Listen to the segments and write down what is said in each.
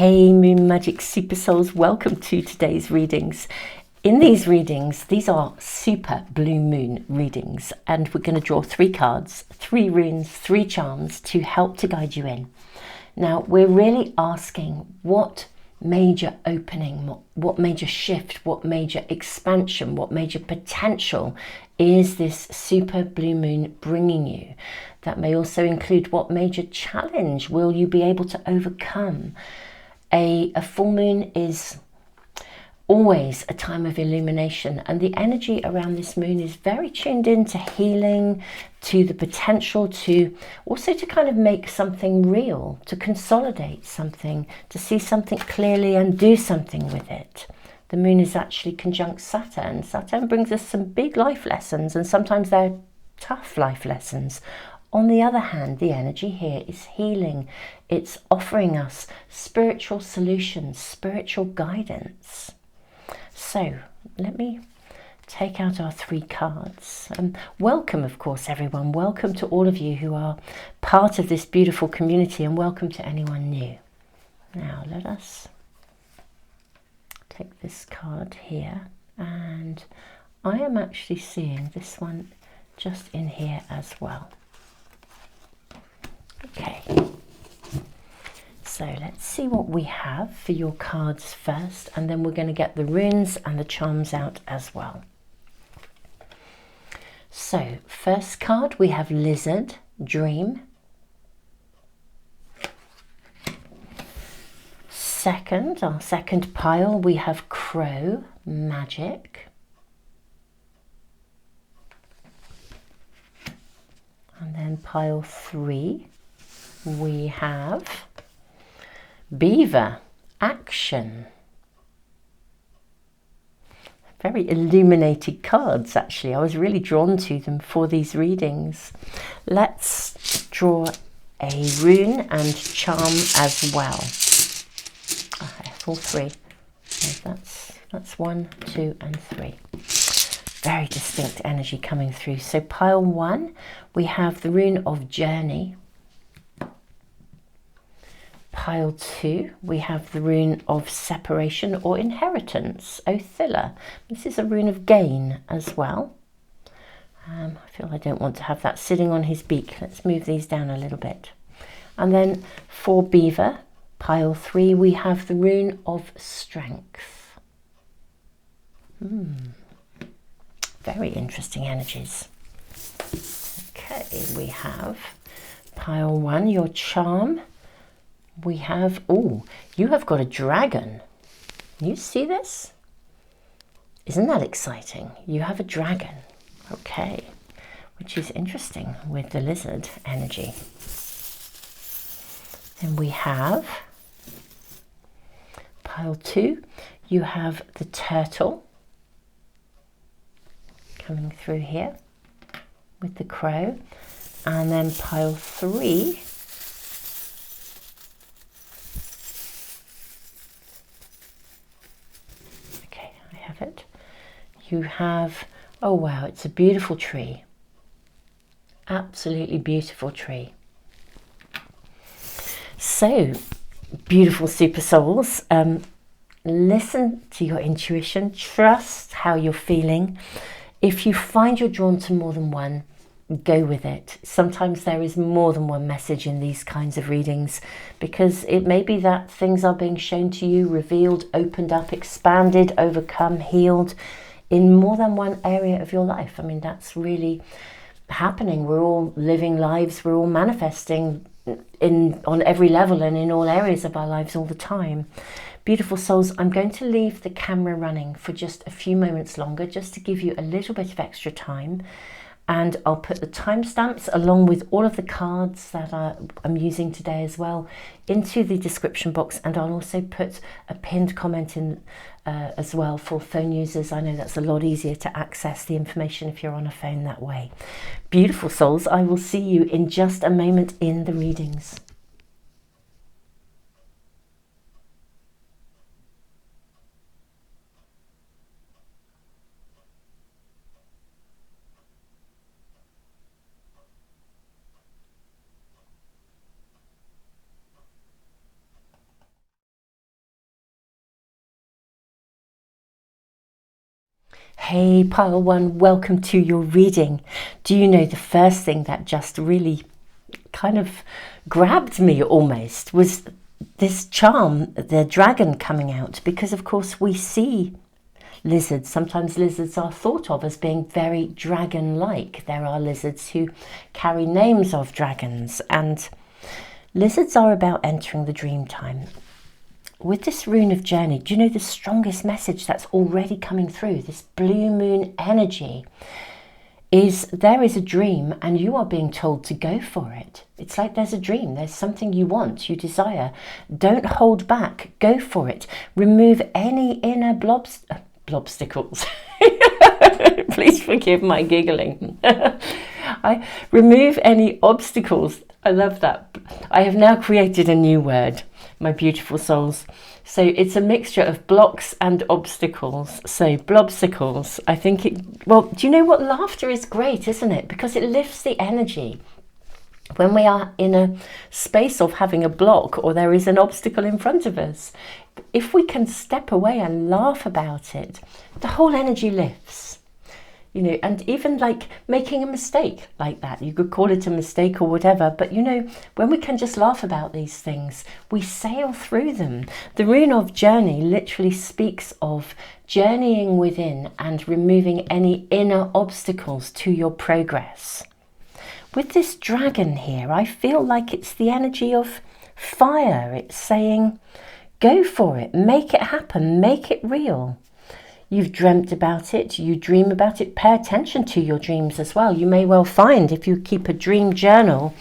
Hey Moon Magic Super Souls, welcome to today's readings. In these readings, these are super blue moon readings, and we're going to draw 3 cards, 3 runes, 3 charms to help to guide you in. Now, we're really asking what major opening, what major shift, what major expansion, what major potential is this super blue moon bringing you? That may also include what major challenge will you be able to overcome? A full moon is always a time of illumination, and the energy around this moon is very tuned in to healing, to the potential to also to kind of make something real, to consolidate something, to see something clearly and do something with it. The moon is actually conjunct Saturn. Saturn brings us some big life lessons, and sometimes they're tough life lessons. On the other hand, the energy here is healing. It's offering us spiritual solutions, spiritual guidance. So let me take out our 3 cards. Welcome, of course, everyone. Welcome to all of you who are part of this beautiful community, and welcome to anyone new. Now let us take this card here, and I am actually seeing this one just in here as well. Okay, so let's see what we have for your cards first, and then we're going to get the runes and the charms out as well. So first card, we have Lizard, Dream. Our second pile, we have Crow, Magic. And then pile 3, we have Beaver, Action. Very illuminated cards, actually. I was really drawn to them for these readings. Let's draw a rune and charm as well. I have all 3. So that's 1, 2, and 3. Very distinct energy coming through. So pile 1, we have the rune of Journey. Pile 2, we have the rune of Separation or Inheritance, Othilla. This is a rune of gain as well. I feel I don't want to have that sitting on his beak. Let's move these down a little bit. And then for Beaver, pile 3, we have the rune of Strength. Very interesting energies. Okay, we have pile 1, your charm. We have, oh, you have got a dragon. You see this? Isn't that exciting? You have a dragon. Okay, which is interesting with the lizard energy. Then we have pile 2, you have the turtle coming through here with the crow, and then pile 3, okay, I have it, you have, oh wow, it's a beautiful tree, absolutely beautiful tree. So beautiful super souls, listen to your intuition, trust how you're feeling. If you find you're drawn to more than one, go with it. Sometimes there is more than one message in these kinds of readings, because it may be that things are being shown to you, revealed, opened up, expanded, overcome, healed in more than one area of your life. I mean, that's happening. We're all living lives, we're all manifesting on every level and in all areas of our lives all the time. Beautiful souls, I'm going to leave the camera running for just a few moments longer, just to give you a little bit of extra time, and I'll put the timestamps along with all of the cards that I'm using today as well into the description box, and I'll also put a pinned comment in as well for phone users. I know that's a lot easier to access the information if you're on a phone that way. Beautiful souls, I will see you in just a moment in the readings. Hey Pile 1, welcome to your reading. Do you know the first thing that just really kind of grabbed me almost was this charm, the dragon coming out, because of course we see lizards. Sometimes lizards are thought of as being very dragon-like. There are lizards who carry names of dragons, and lizards are about entering the dream time. With this rune of journey, do you know the strongest message that's already coming through? This blue moon energy is there is a dream and you are being told to go for it. It's like there's a dream, there's something you want, you desire. Don't hold back, go for it. Remove any inner blobsticles. Please forgive my giggling. I remove any obstacles. I love that. I have now created a new word, my beautiful souls. So it's a mixture of blocks and obstacles. So blobsticles, I think well, do you know what? Laughter is great, isn't it? Because it lifts the energy. When we are in a space of having a block or there is an obstacle in front of us, if we can step away and laugh about it, the whole energy lifts. You know, and even like making a mistake like that, you could call it a mistake or whatever, but you know, when we can just laugh about these things, we sail through them. The rune of journey literally speaks of journeying within and removing any inner obstacles to your progress. With this dragon here, I feel like it's the energy of fire. It's saying, go for it, make it happen, make it real. You've dreamt about it, you dream about it, pay attention to your dreams as well. You may well find, if you keep a dream journal,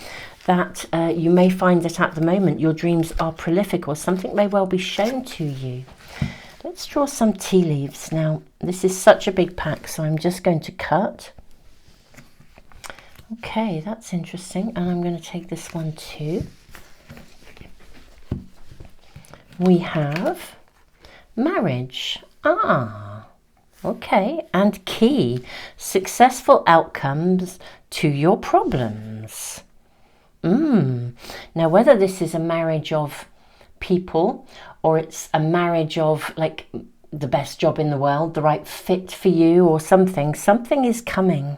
that you may find that at the moment your dreams are prolific or something may well be shown to you. Let's draw some tea leaves. Now, this is such a big pack, so I'm just going to cut. Okay, that's interesting, and I'm going to take this one too. We have marriage. Okay, and key, successful outcomes to your problems. Now, whether this is a marriage of people or it's a marriage of like the best job in the world, the right fit for you or something is coming.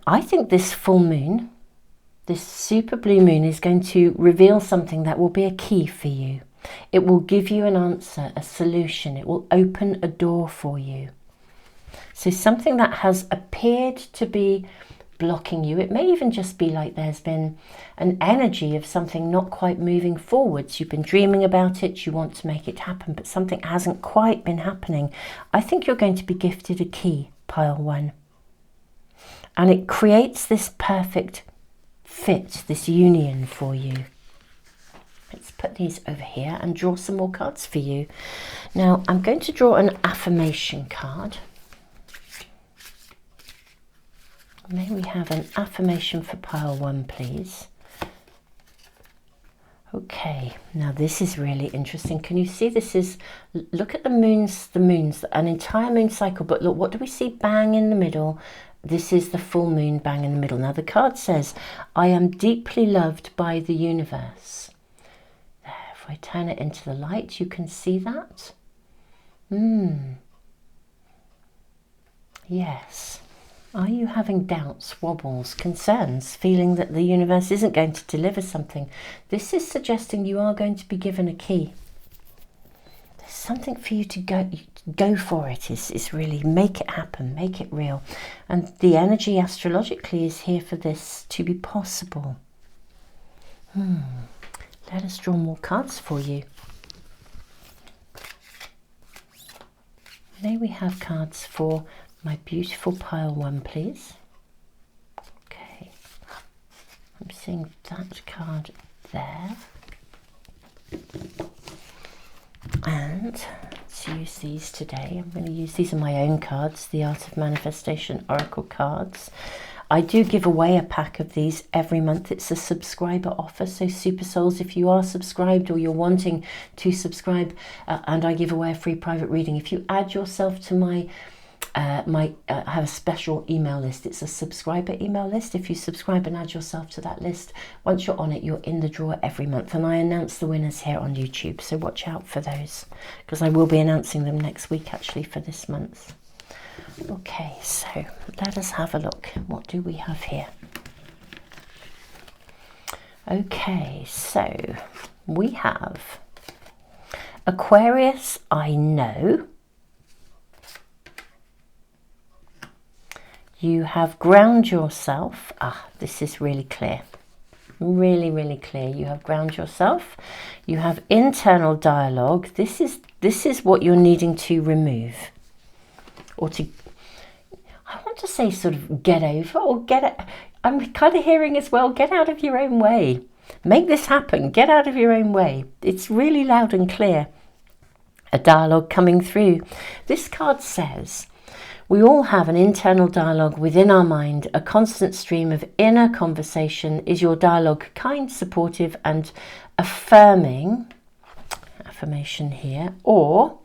I think this full moon, this super blue moon, is going to reveal something that will be a key for you. It will give you an answer, a solution. It will open a door for you. So something that has appeared to be blocking you, it may even just be like there's been an energy of something not quite moving forwards. You've been dreaming about it, you want to make it happen, but something hasn't quite been happening. I think you're going to be gifted a key, Pile 1. And it creates this perfect fit, this union for you. Let's put these over here and draw some more cards for you. Now, I'm going to draw an affirmation card. May we have an affirmation for Pile 1, please? Okay, now this is really interesting. Can you see this is, look at the moons, an entire moon cycle, but look, what do we see bang in the middle? This is the full moon bang in the middle. Now the card says, I am deeply loved by the universe. There, if I turn it into the light, you can see that. Yes. Are you having doubts, wobbles, concerns, feeling that the universe isn't going to deliver something? This is suggesting you are going to be given a key. There's something for you to go for it. Is really make it happen, make it real. And the energy astrologically is here for this to be possible. Let us draw more cards for you. May we have cards for my beautiful Pile 1, please? Okay, I'm seeing that card there. And let's use these today. I'm going to use these are my own cards, the Art of Manifestation Oracle cards. I do give away a pack of these every month. It's a subscriber offer, so Super Souls, if you are subscribed or you're wanting to subscribe, and I give away a free private reading, if you add yourself to my I have a special email list. It's a subscriber email list. If you subscribe and add yourself to that list, once you're on it, you're in the draw every month. And I announce the winners here on YouTube, so watch out for those, because I will be announcing them next week actually for this month. Okay, so let us have a look. What do we have here? Okay, so we have Aquarius, I know. You have ground yourself. This is really clear. Really, really clear. You have ground yourself. You have internal dialogue. This is what you're needing to remove, or to, I want to say, sort of get over, or get it. I'm kind of hearing as well, get out of your own way. Make this happen. Get out of your own way. It's really loud and clear. A dialogue coming through. This card says, we all have an internal dialogue within our mind, a constant stream of inner conversation. Is your dialogue kind, supportive, and affirming? Affirmation here. Or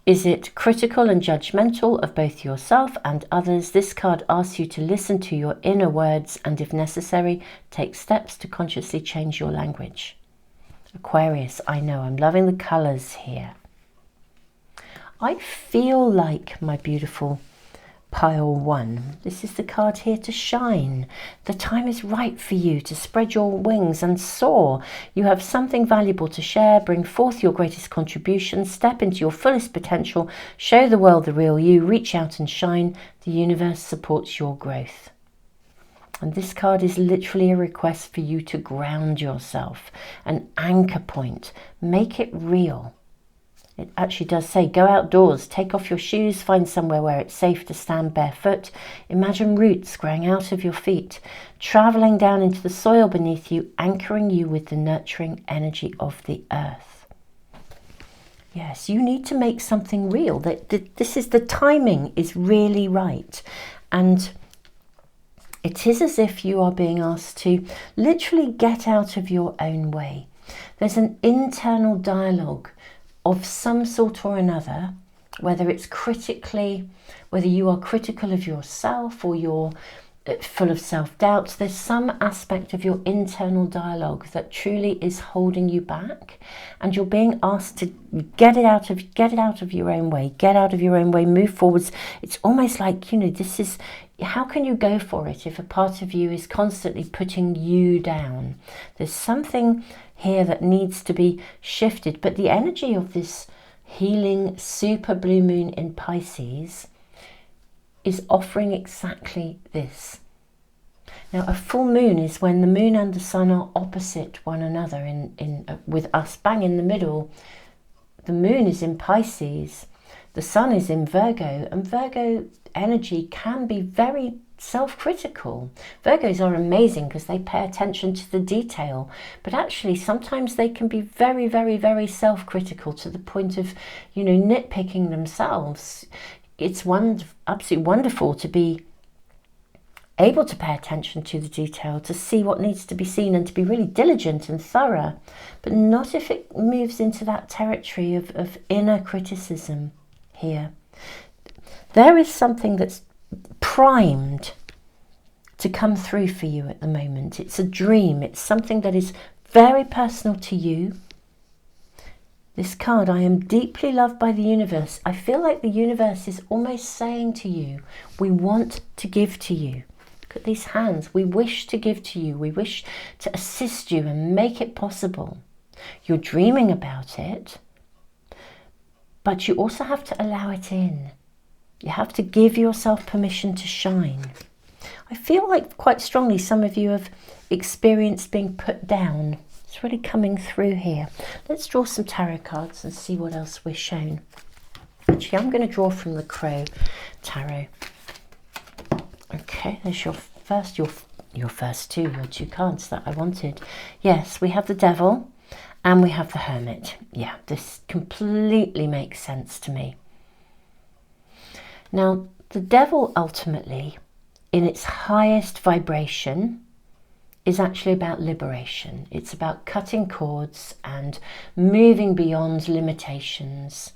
is it critical and judgmental of both yourself and others? This card asks you to listen to your inner words and, if necessary, take steps to consciously change your language. Aquarius, I know, I'm loving the colours here. I feel like, my beautiful pile one, this is the card here to shine. The time is right for you to spread your wings and soar. You have something valuable to share. Bring forth your greatest contribution. Step into your fullest potential. Show the world the real you. Reach out and shine. The universe supports your growth. And this card is literally a request for you to ground yourself, an anchor point. Make it real. It actually does say, go outdoors, take off your shoes, find somewhere where it's safe to stand barefoot. Imagine roots growing out of your feet, traveling down into the soil beneath you, anchoring you with the nurturing energy of the earth. Yes, you need to make something real. This is, the timing is really right. And it is as if you are being asked to literally get out of your own way. There's an internal dialogue of some sort or another, whether it's whether you are critical of yourself or you're full of self-doubt. There's some aspect of your internal dialogue that truly is holding you back, and you're being asked to get it out of your own way, move forwards. It's almost like, this is, how can you go for it if a part of you is constantly putting you down? There's something here that needs to be shifted, but the energy of this healing super blue moon in Pisces is offering exactly this. Now, a full moon is when the moon and the sun are opposite one another, with us bang in the middle. The moon is in Pisces, the sun is in Virgo, and Virgo energy can be very self-critical. Virgos are amazing because they pay attention to the detail, but actually sometimes they can be very, very, very self-critical to the point of, nitpicking themselves. It's absolutely wonderful to be able to pay attention to the detail, to see what needs to be seen, and to be really diligent and thorough, but not if it moves into that territory of inner criticism here. There is something that's primed to come through for you at the moment. It's a dream. It's something that is very personal to you. This card, I am deeply loved by the universe. I feel like the universe is almost saying to you, we want to give to you. Look at these hands. We wish to give to you. We wish to assist you and make it possible. You're dreaming about it, but you also have to allow it in. You have to give yourself permission to shine. I feel like quite strongly some of you have experienced being put down. It's really coming through here. Let's draw some tarot cards and see what else we're shown. Actually, I'm going to draw from the Crow Tarot. Okay, there's your two cards that I wanted. Yes, we have the Devil and we have the Hermit. Yeah, this completely makes sense to me. Now, the Devil ultimately, in its highest vibration, is actually about liberation. It's about cutting cords and moving beyond limitations.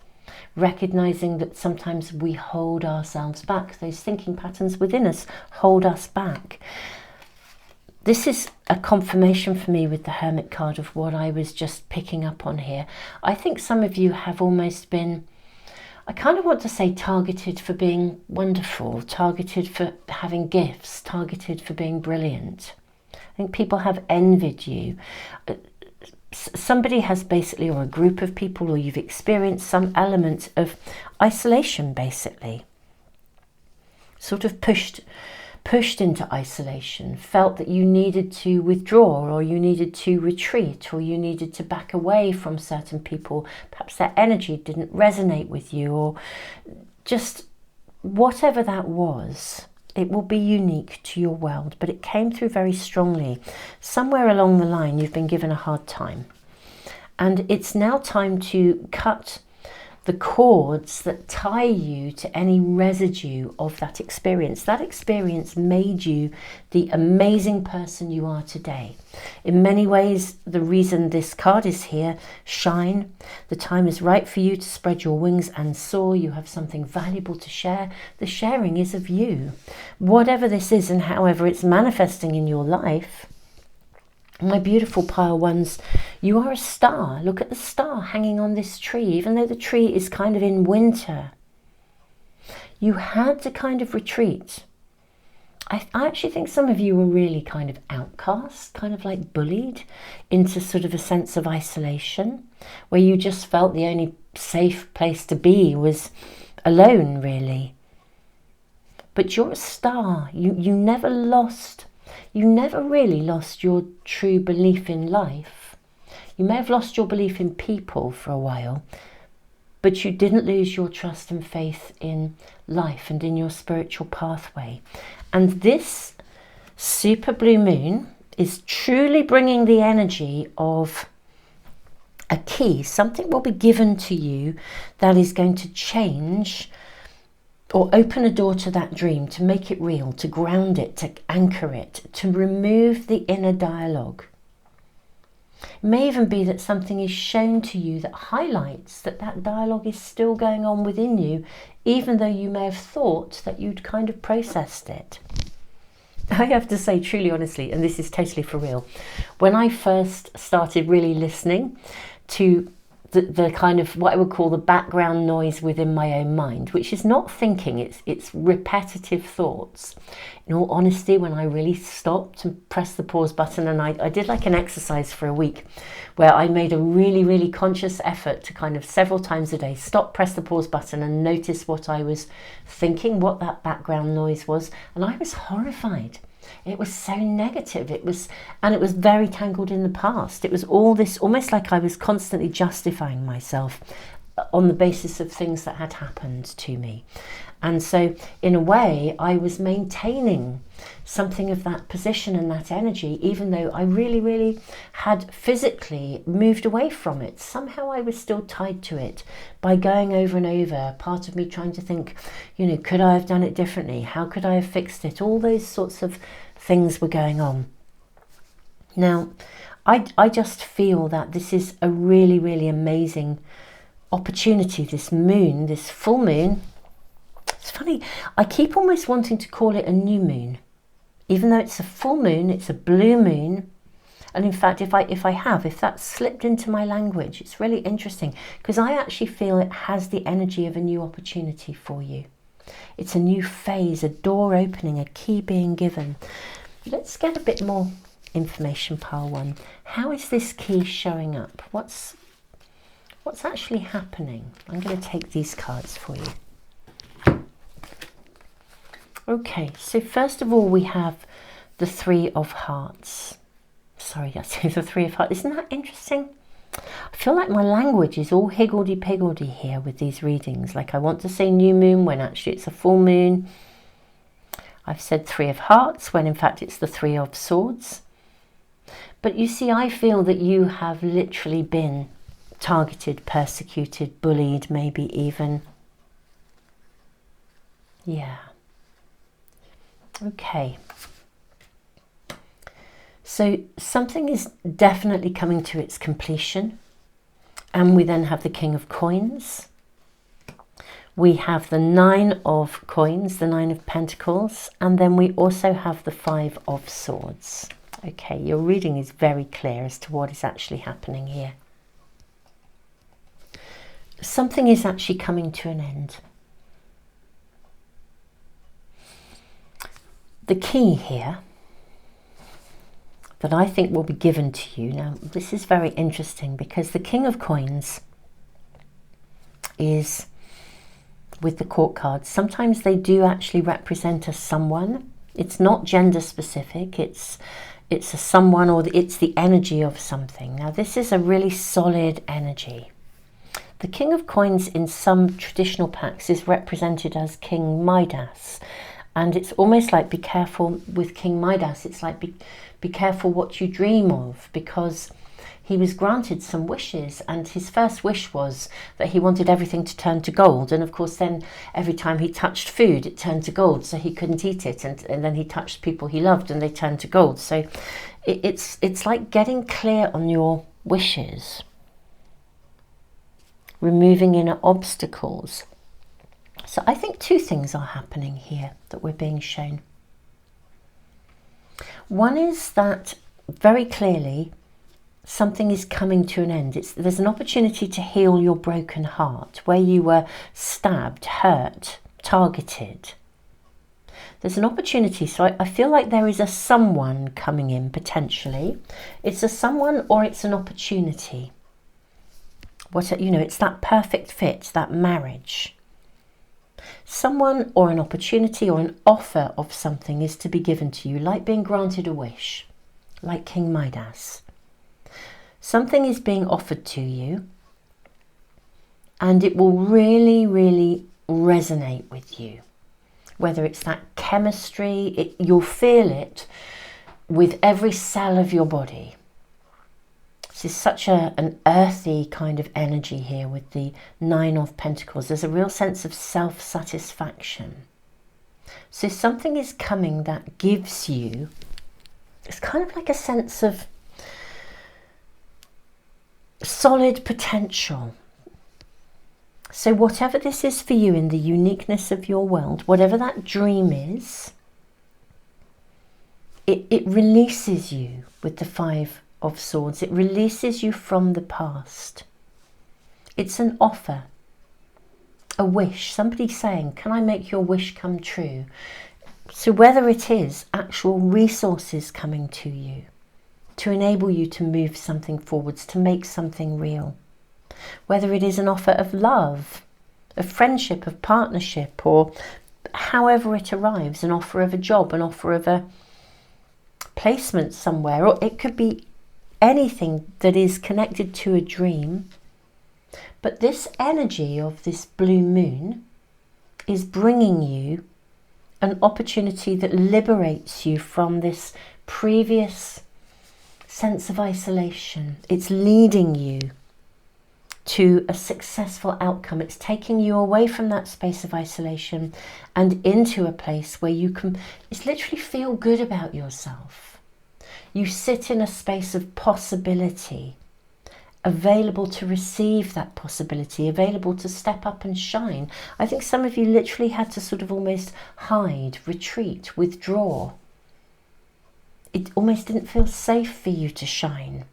recognizing that sometimes we hold ourselves back. Those thinking patterns within us hold us back. This is a confirmation for me with the Hermit card of what I was just picking up on here. I think some of you have almost been, I kind of want to say, targeted for being wonderful, targeted for having gifts, targeted for being brilliant. I think people have envied you. Somebody has basically, or a group of people, or you've experienced some element of isolation, basically. Sort of pushed into isolation, felt that you needed to withdraw, or you needed to retreat, or you needed to back away from certain people. Perhaps their energy didn't resonate with you, or just whatever that was. It will be unique to your world, but it came through very strongly. Somewhere along the line, you've been given a hard time. And it's now time to cut the cords that tie you to any residue of that experience. That experience made you the amazing person you are today. In many ways, the reason this card is here, shine. The time is right for you to spread your wings and soar. You have something valuable to share. The sharing is of you. Whatever this is and however it's manifesting in your life, my beautiful pile ones, you are a star. Look at the star hanging on this tree, even though the tree is kind of in winter. You had to kind of retreat. I actually think some of you were really kind of outcast, kind of like bullied into sort of a sense of isolation, where you just felt the only safe place to be was alone, really. But you're a star. You never lost. You never really lost your true belief in life. You may have lost your belief in people for a while, but you didn't lose your trust and faith in life and in your spiritual pathway. And this super blue moon is truly bringing the energy of a key. Something will be given to you that is going to change or open a door to that dream, to make it real, to ground it, to anchor it, to remove the inner dialogue. It may even be that something is shown to you that highlights that that dialogue is still going on within you, even though you may have thought that you'd kind of processed it. I have to say, truly, honestly, and this is totally for real, when I first started really listening to the kind of what I would call the background noise within my own mind, which is not thinking, it's repetitive thoughts. In all honesty, when I really stopped and pressed the pause button, and I did like an exercise for a week where I made a really, really conscious effort to kind of several times a day stop, press the pause button and notice what I was thinking, what that background noise was. And I was horrified. It was so negative. It was very tangled in the past. It was all this, almost like I was constantly justifying myself on the basis of things that had happened to me. And so in a way, I was maintaining something of that position and that energy, even though I really, really had physically moved away from it. Somehow I was still tied to it by going over and over, part of me trying to think, you know, could I have done it differently? How could I have fixed it? All those sorts of things were going on. Now, I just feel that this is a really, really amazing opportunity, this moon, this full moon. It's funny, I keep almost wanting to call it a new moon. Even though it's a full moon, it's a blue moon. And in fact, if that slipped into my language, it's really interesting because I actually feel it has the energy of a new opportunity for you. It's a new phase, a door opening, a key being given. Let's get a bit more information, pile one. How is this key showing up? What's actually happening? I'm going to take these cards for you. Okay, so first of all, we have the Three of Hearts. Sorry, I say the Three of Hearts. Isn't that interesting? I feel like my language is all higgledy-piggledy here with these readings. Like I want to say new moon when actually it's a full moon. I've said Three of Hearts when in fact it's the Three of Swords. But you see, I feel that you have literally been targeted, persecuted, bullied, maybe even. Yeah. Okay. So something is definitely coming to its completion. And we then have the King of Coins. We have the 9 of coins, the 9 of pentacles, and then we also have the 5 of swords. Okay, your reading is very clear as to what is actually happening here. Something is actually coming to an end. The key here that I think will be given to you, now this is very interesting because the King of Coins is with the court cards. Sometimes they do actually represent a someone. It's not gender specific, it's a someone, or it's the energy of something. Now this is a really solid energy. The King of Coins in some traditional packs is represented as King Midas, and it's almost like be careful with King Midas. It's like be careful what you dream of, because he was granted some wishes, and his first wish was that he wanted everything to turn to gold, and of course then every time he touched food it turned to gold, so he couldn't eat it, and then he touched people he loved and they turned to gold. So it's like getting clear on your wishes, removing inner obstacles. So I think two things are happening here that we're being shown. One is that very clearly something is coming to an end. There's an opportunity to heal your broken heart, where you were stabbed, hurt, targeted. There's an opportunity. So I feel like there is a someone coming in potentially. It's a someone or it's an opportunity. It's that perfect fit, that marriage. Someone or an opportunity or an offer of something is to be given to you, like being granted a wish, like King Midas. Something is being offered to you, and it will really, really resonate with you. Whether it's that chemistry, you'll feel it with every cell of your body. This is such an earthy kind of energy here with the 9 of Pentacles. There's a real sense of self-satisfaction. So something is coming that gives you, it's kind of like a sense of solid potential. So whatever this is for you in the uniqueness of your world, whatever that dream is, it releases you with the 5 of Swords. It releases you from the past. It's an offer, a wish, somebody saying, can I make your wish come true? So whether it is actual resources coming to you to enable you to move something forwards, to make something real, whether it is an offer of love, of friendship, of partnership, or however it arrives, an offer of a job, an offer of a placement somewhere, or it could be anything that is connected to a dream. But this energy of this blue moon is bringing you an opportunity that liberates you from this previous sense of isolation. It's leading you to a successful outcome. It's taking you away from that space of isolation and into a place where you can, it's literally feel good about yourself. You sit in a space of possibility, available to receive that possibility, available to step up and shine. I think some of you literally had to sort of almost hide, retreat, withdraw. It almost didn't feel safe for you to shine.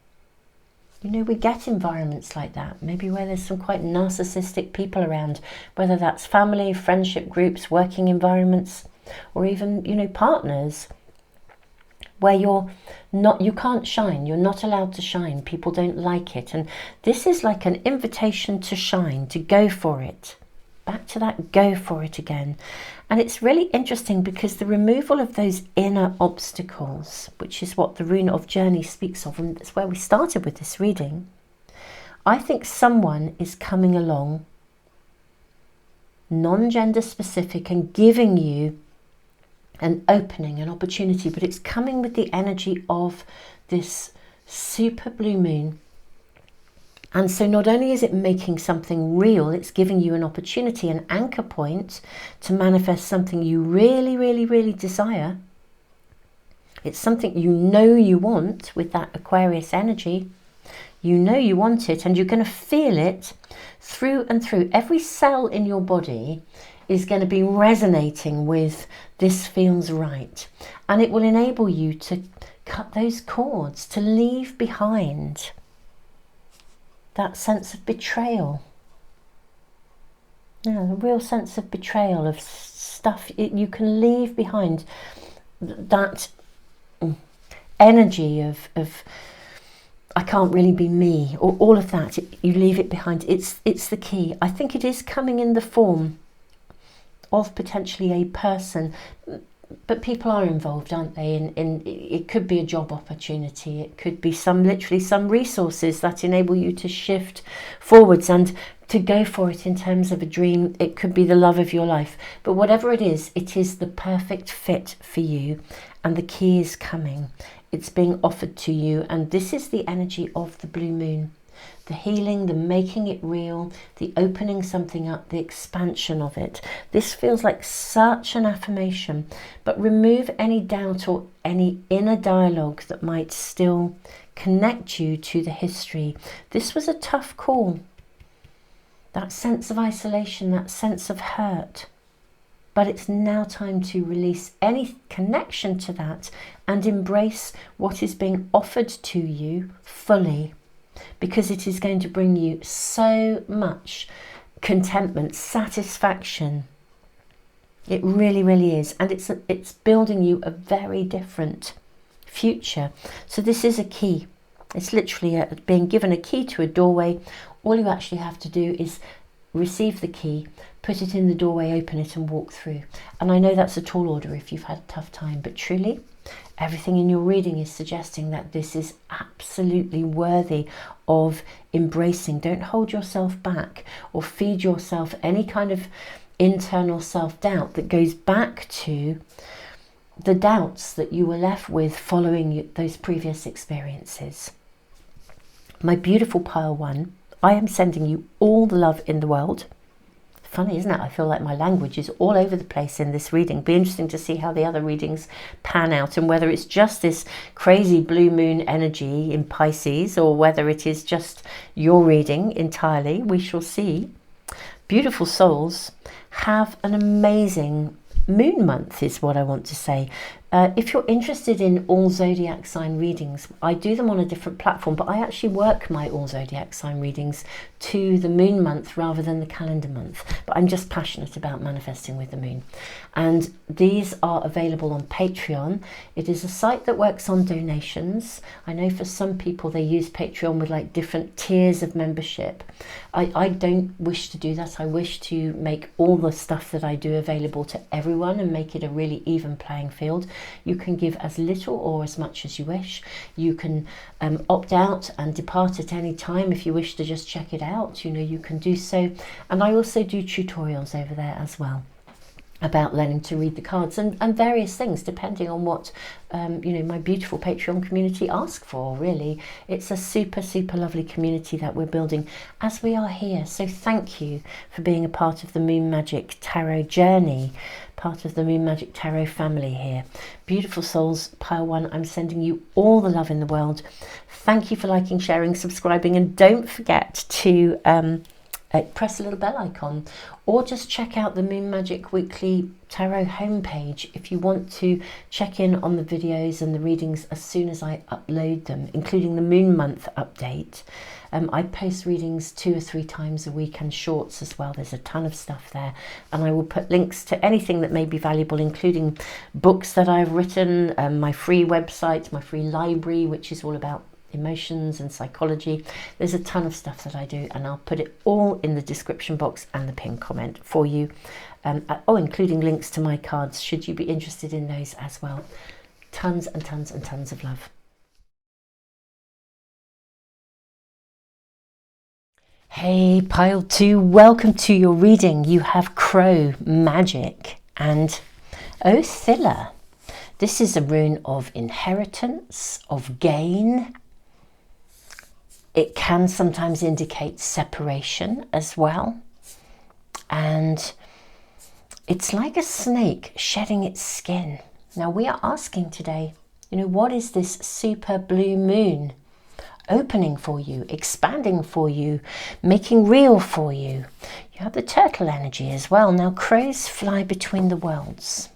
You know, we get environments like that, maybe where there's some quite narcissistic people around, whether that's family, friendship groups, working environments, or even, you know, partners, where you can't shine, you're not allowed to shine, people don't like it. And this is like an invitation to shine, to go for it. Back to that go for it again. And it's really interesting because the removal of those inner obstacles, which is what the rune of journey speaks of, and that's where we started with this reading. I think someone is coming along, non-gender specific, and giving you an opening, an opportunity, but it's coming with the energy of this super blue moon. And so not only is it making something real, it's giving you an opportunity, an anchor point to manifest something you really, really, really desire. It's something you know you want with that Aquarius energy. You know you want it, and you're going to feel it through and through. Every cell in your body is going to be resonating with this feels right. And it will enable you to cut those cords, to leave behind that sense of betrayal. Yeah, a real sense of betrayal, of stuff you can leave behind. That energy of I can't really be me, or all of that, you leave it behind. It's the key. I think it is coming in the form of potentially a person, but people are involved, aren't they? In it could be a job opportunity, it could be literally some resources that enable you to shift forwards and to go for it in terms of a dream. It could be the love of your life, but whatever it is the perfect fit for you, and the key is coming. It's being offered to you, and this is the energy of the blue moon. The healing, the making it real, the opening something up, the expansion of it. This feels like such an affirmation, but remove any doubt or any inner dialogue that might still connect you to the history. This was a tough call. That sense of isolation, that sense of hurt. But it's now time to release any connection to that and embrace what is being offered to you fully, because it is going to bring you so much contentment, satisfaction. It really, really is. And it's building you a very different future. So this is a key. It's literally being given a key to a doorway. All you actually have to do is receive the key, put it in the doorway, open it and walk through. And I know that's a tall order if you've had a tough time, but truly everything in your reading is suggesting that this is absolutely worthy of embracing. Don't hold yourself back or feed yourself any kind of internal self-doubt that goes back to the doubts that you were left with following those previous experiences. My beautiful pile one, I am sending you all the love in the world. Funny, isn't it? I feel like my language is all over the place in this reading. Be interesting to see how the other readings pan out, and whether it's just this crazy blue moon energy in Pisces, or whether it is just your reading entirely. We shall see. Beautiful souls, have an amazing moon month is what I want to say. If you're interested in all zodiac sign readings, I do them on a different platform, but I actually work my all zodiac sign readings to the moon month rather than the calendar month. But I'm just passionate about manifesting with the moon. And these are available on Patreon. It is a site that works on donations. I know for some people they use Patreon with like different tiers of membership. I don't wish to do that. I wish to make all the stuff that I do available to everyone and make it a really even playing field. You can give as little or as much as you wish. You can opt out and depart at any time if you wish to just check it out. You know, you can do so. And I also do tutorials over there as well about learning to read the cards and various things depending on what my beautiful Patreon community ask for. Really, it's a super lovely community that we're building as we are here. So thank you for being a part of the Moon Magic Tarot journey, part of the Moon Magic Tarot family here. Beautiful souls, pile one, I'm sending you all the love in the world. Thank you for liking, sharing, subscribing, and don't forget to press a little bell icon, or just check out the Moon Magic Weekly Tarot homepage if you want to check in on the videos and the readings as soon as I upload them, including the Moon Month update. I post readings 2 or 3 times a week, and shorts as well. There's a ton of stuff there, and I will put links to anything that may be valuable, including books that I've written, my free website, my free library, which is all about emotions and psychology. There's a ton of stuff that I do, and I'll put it all in the description box and the pinned comment for you. Including links to my cards should you be interested in those as well. Tons and tons and tons of love. Hey pile 2, welcome to your reading. You have Crow, Magic and Othilla. This is a rune of inheritance, of gain. It can sometimes indicate separation as well. And it's like a snake shedding its skin. Now we are asking today, what is this super blue moon opening for you, expanding for you, making real for you. You have the turtle energy as well. Now, crows fly between the worlds.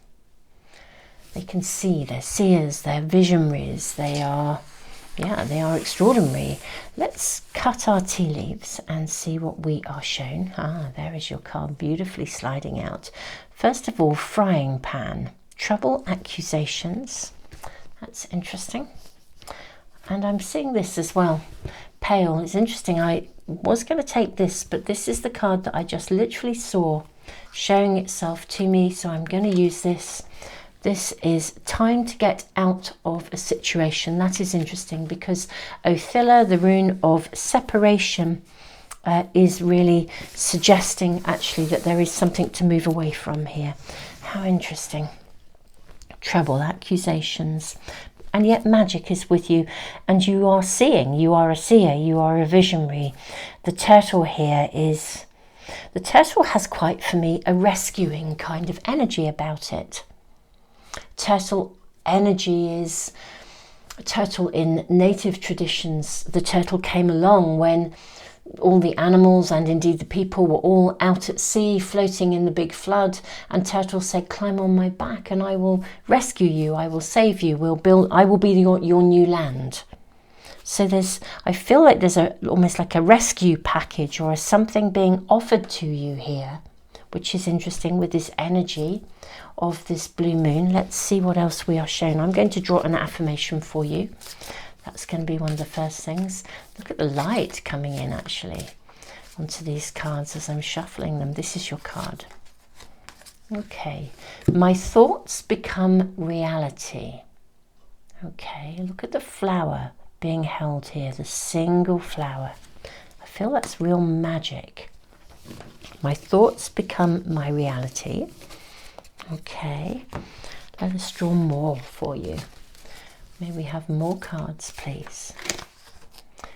They can see, they're seers, they're visionaries, they are extraordinary. Let's cut our tea leaves and see what we are shown. There is your card beautifully sliding out. First of all, frying pan, trouble, accusations. That's interesting. And I'm seeing this as well, pale. It's interesting. I was going to take this, but this is the card that I just literally saw showing itself to me, so I'm going to use this. This is time to get out of a situation. That is interesting because Othilla, the rune of separation, is really suggesting actually that there is something to move away from here. How interesting. Trouble, accusations, and yet magic is with you, and you are seeing, you are a seer, you are a visionary. The turtle here is, the turtle has quite, for me, a rescuing kind of energy about it. Turtle energy is, turtle in native traditions, the turtle came along when all the animals and indeed the people were all out at sea floating in the big flood, and turtle said, climb on my back and I will rescue you, I will save you, I will be your new land. So I feel like there's almost like a rescue package or something being offered to you here, which is interesting with this energy of this blue moon. Let's see what else we are shown. I'm going to draw an affirmation for you. That's going to be one of the first things. Look at the light coming in actually onto these cards as I'm shuffling them. This is your card. Okay, my thoughts become reality. Okay, look at the flower being held here, the single flower. I feel that's real magic. My thoughts become my reality. Okay, let us draw more for you. May we have more cards, please.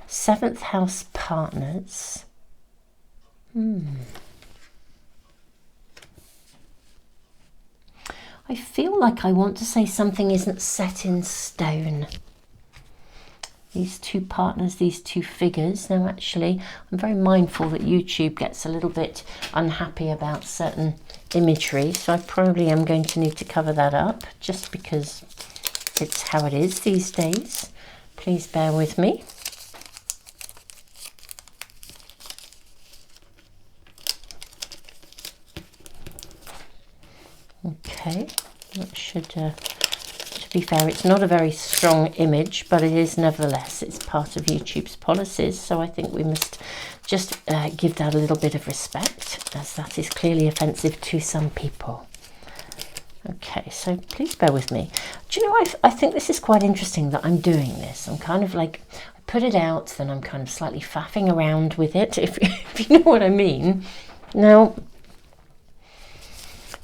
Seventh house partners. I feel like I want to say something isn't set in stone. These two partners, these two figures. Now actually, I'm very mindful that YouTube gets a little bit unhappy about certain imagery, so I probably am going to need to cover that up just because it's how it is these days. Please bear with me. Okay, that should, to be fair, it's not a very strong image, but it is nevertheless, it's part of YouTube's policies, so I think we must just give that a little bit of respect, as that is clearly offensive to some people. Okay, so please bear with me. Do you know, I think this is quite interesting that I'm doing this. I'm kind of like, I put it out, then I'm kind of slightly faffing around with it, if you know what I mean. Now,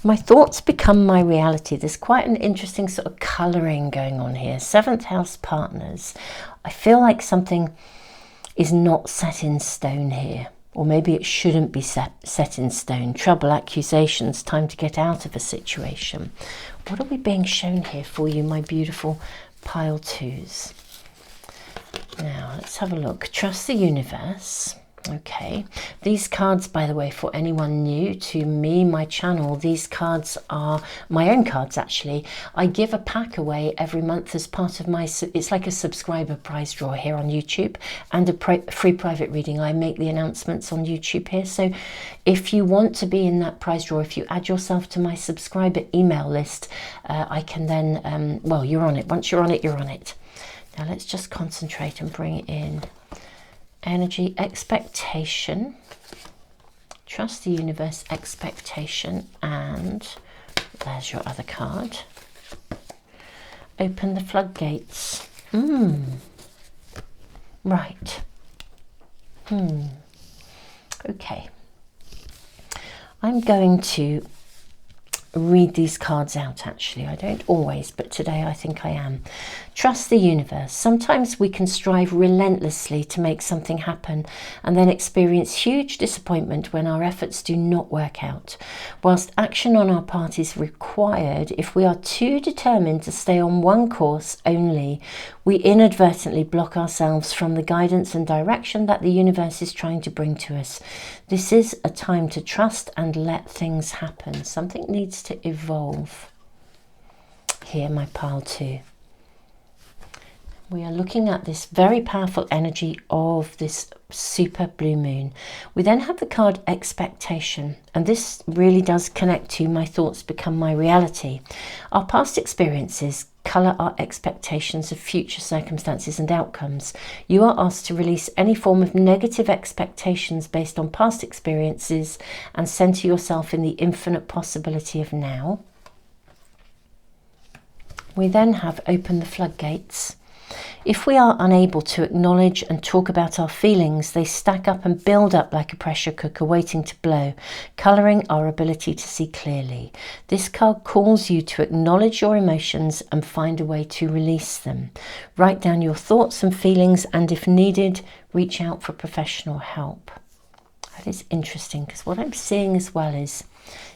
my thoughts become my reality. There's quite an interesting sort of colouring going on here. Seventh house partners. I feel like something is not set in stone here. Or maybe it shouldn't be set in stone. Trouble, accusations, time to get out of a situation. What are we being shown here for you, my beautiful pile twos? Now, let's have a look. Trust the universe. Okay, these cards, by the way, for anyone new to me, my channel, these cards are my own cards actually. I give a pack away every month as part of my, it's like a subscriber prize draw here on YouTube, and a free private reading. I make the announcements on YouTube here, so if you want to be in that prize draw, if you add yourself to my subscriber email list, I can then, well, you're on it. Once you're on it, you're on it. Now let's just concentrate and bring it in. Energy, expectation, trust the universe, expectation, and there's your other card. Open the floodgates. Right. Okay. I'm going to read these cards out, actually. I don't always, but today I think I am. Trust the universe. Sometimes we can strive relentlessly to make something happen and then experience huge disappointment when our efforts do not work out. Whilst action on our part is required, if we are too determined to stay on one course only, we inadvertently block ourselves from the guidance and direction that the universe is trying to bring to us. This is a time to trust and let things happen. Something needs to evolve. Here, my pile 2. We are looking at this very powerful energy of this super blue moon. We then have the card expectation, and this really does connect to my thoughts become my reality. Our past experiences colour our expectations of future circumstances and outcomes. You are asked to release any form of negative expectations based on past experiences and centre yourself in the infinite possibility of now. We then have open the floodgates. If we are unable to acknowledge and talk about our feelings, they stack up and build up like a pressure cooker waiting to blow, colouring our ability to see clearly. This card calls you to acknowledge your emotions and find a way to release them. Write down your thoughts and feelings, and if needed, reach out for professional help. That is interesting, because what I'm seeing as well is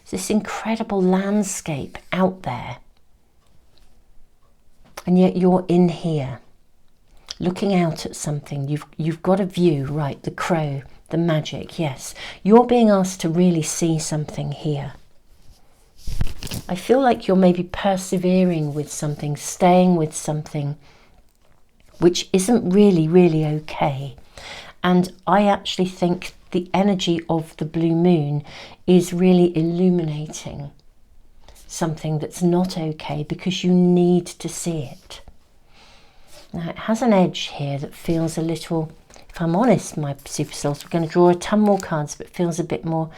this incredible landscape out there. And yet you're in here, looking out at something. You've got a view, right? The crow, the magic, yes. You're being asked to really see something here. I feel like you're maybe persevering with something, staying with something, which isn't really okay. And I actually think the energy of the blue moon is really illuminating something that's not okay, because you need to see it. Now it has an edge here that feels a little, if I'm honest, my super souls, we're going to draw a ton more cards, but feels a bit more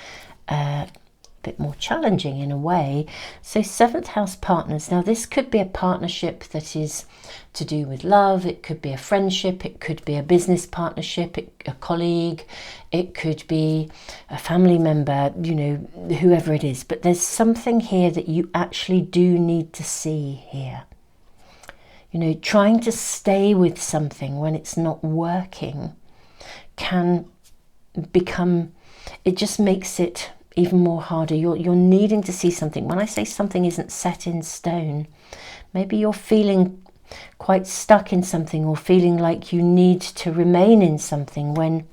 challenging in a way. So 7th house partners. Now this could be a partnership that is to do with love. It could be a friendship. It could be a business partnership, a colleague. It could be a family member, you know, whoever it is. But there's something here that you actually do need to see here. You know, trying to stay with something when it's not working can become, it just makes it even more harder. You're needing to see something. When I say something isn't set in stone, maybe you're feeling quite stuck in something, or feeling like you need to remain in something, when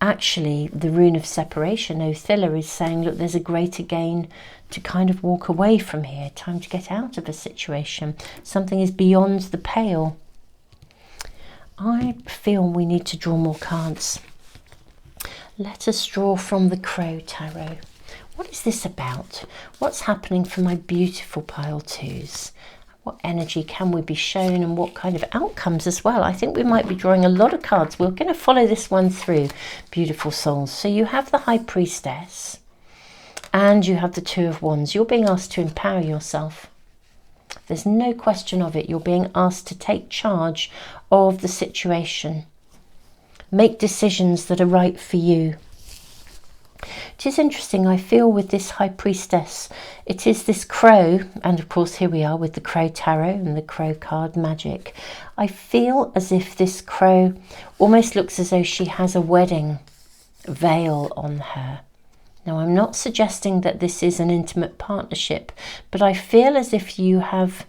actually the rune of separation, Othilla, is saying, look, there's a greater gain to kind of walk away from here. Time to get out of a situation. Something is beyond the pale. I feel we need to draw more cards. Let us draw from the Crow Tarot. What is this about? What's happening for my beautiful pile 2s? What energy can we be shown, and what kind of outcomes as well? I think we might be drawing a lot of cards. We're going to follow this one through, beautiful souls. So you have the High Priestess and you have the Two of Wands. You're being asked to empower yourself. There's no question of it. You're being asked to take charge of the situation. Make decisions that are right for you. It is interesting, I feel, with this High Priestess, it is this crow, and of course here we are with the Crow Tarot and the Crow card magic. I feel as if this crow almost looks as though she has a wedding veil on her. Now, I'm not suggesting that this is an intimate partnership, but I feel as if you have,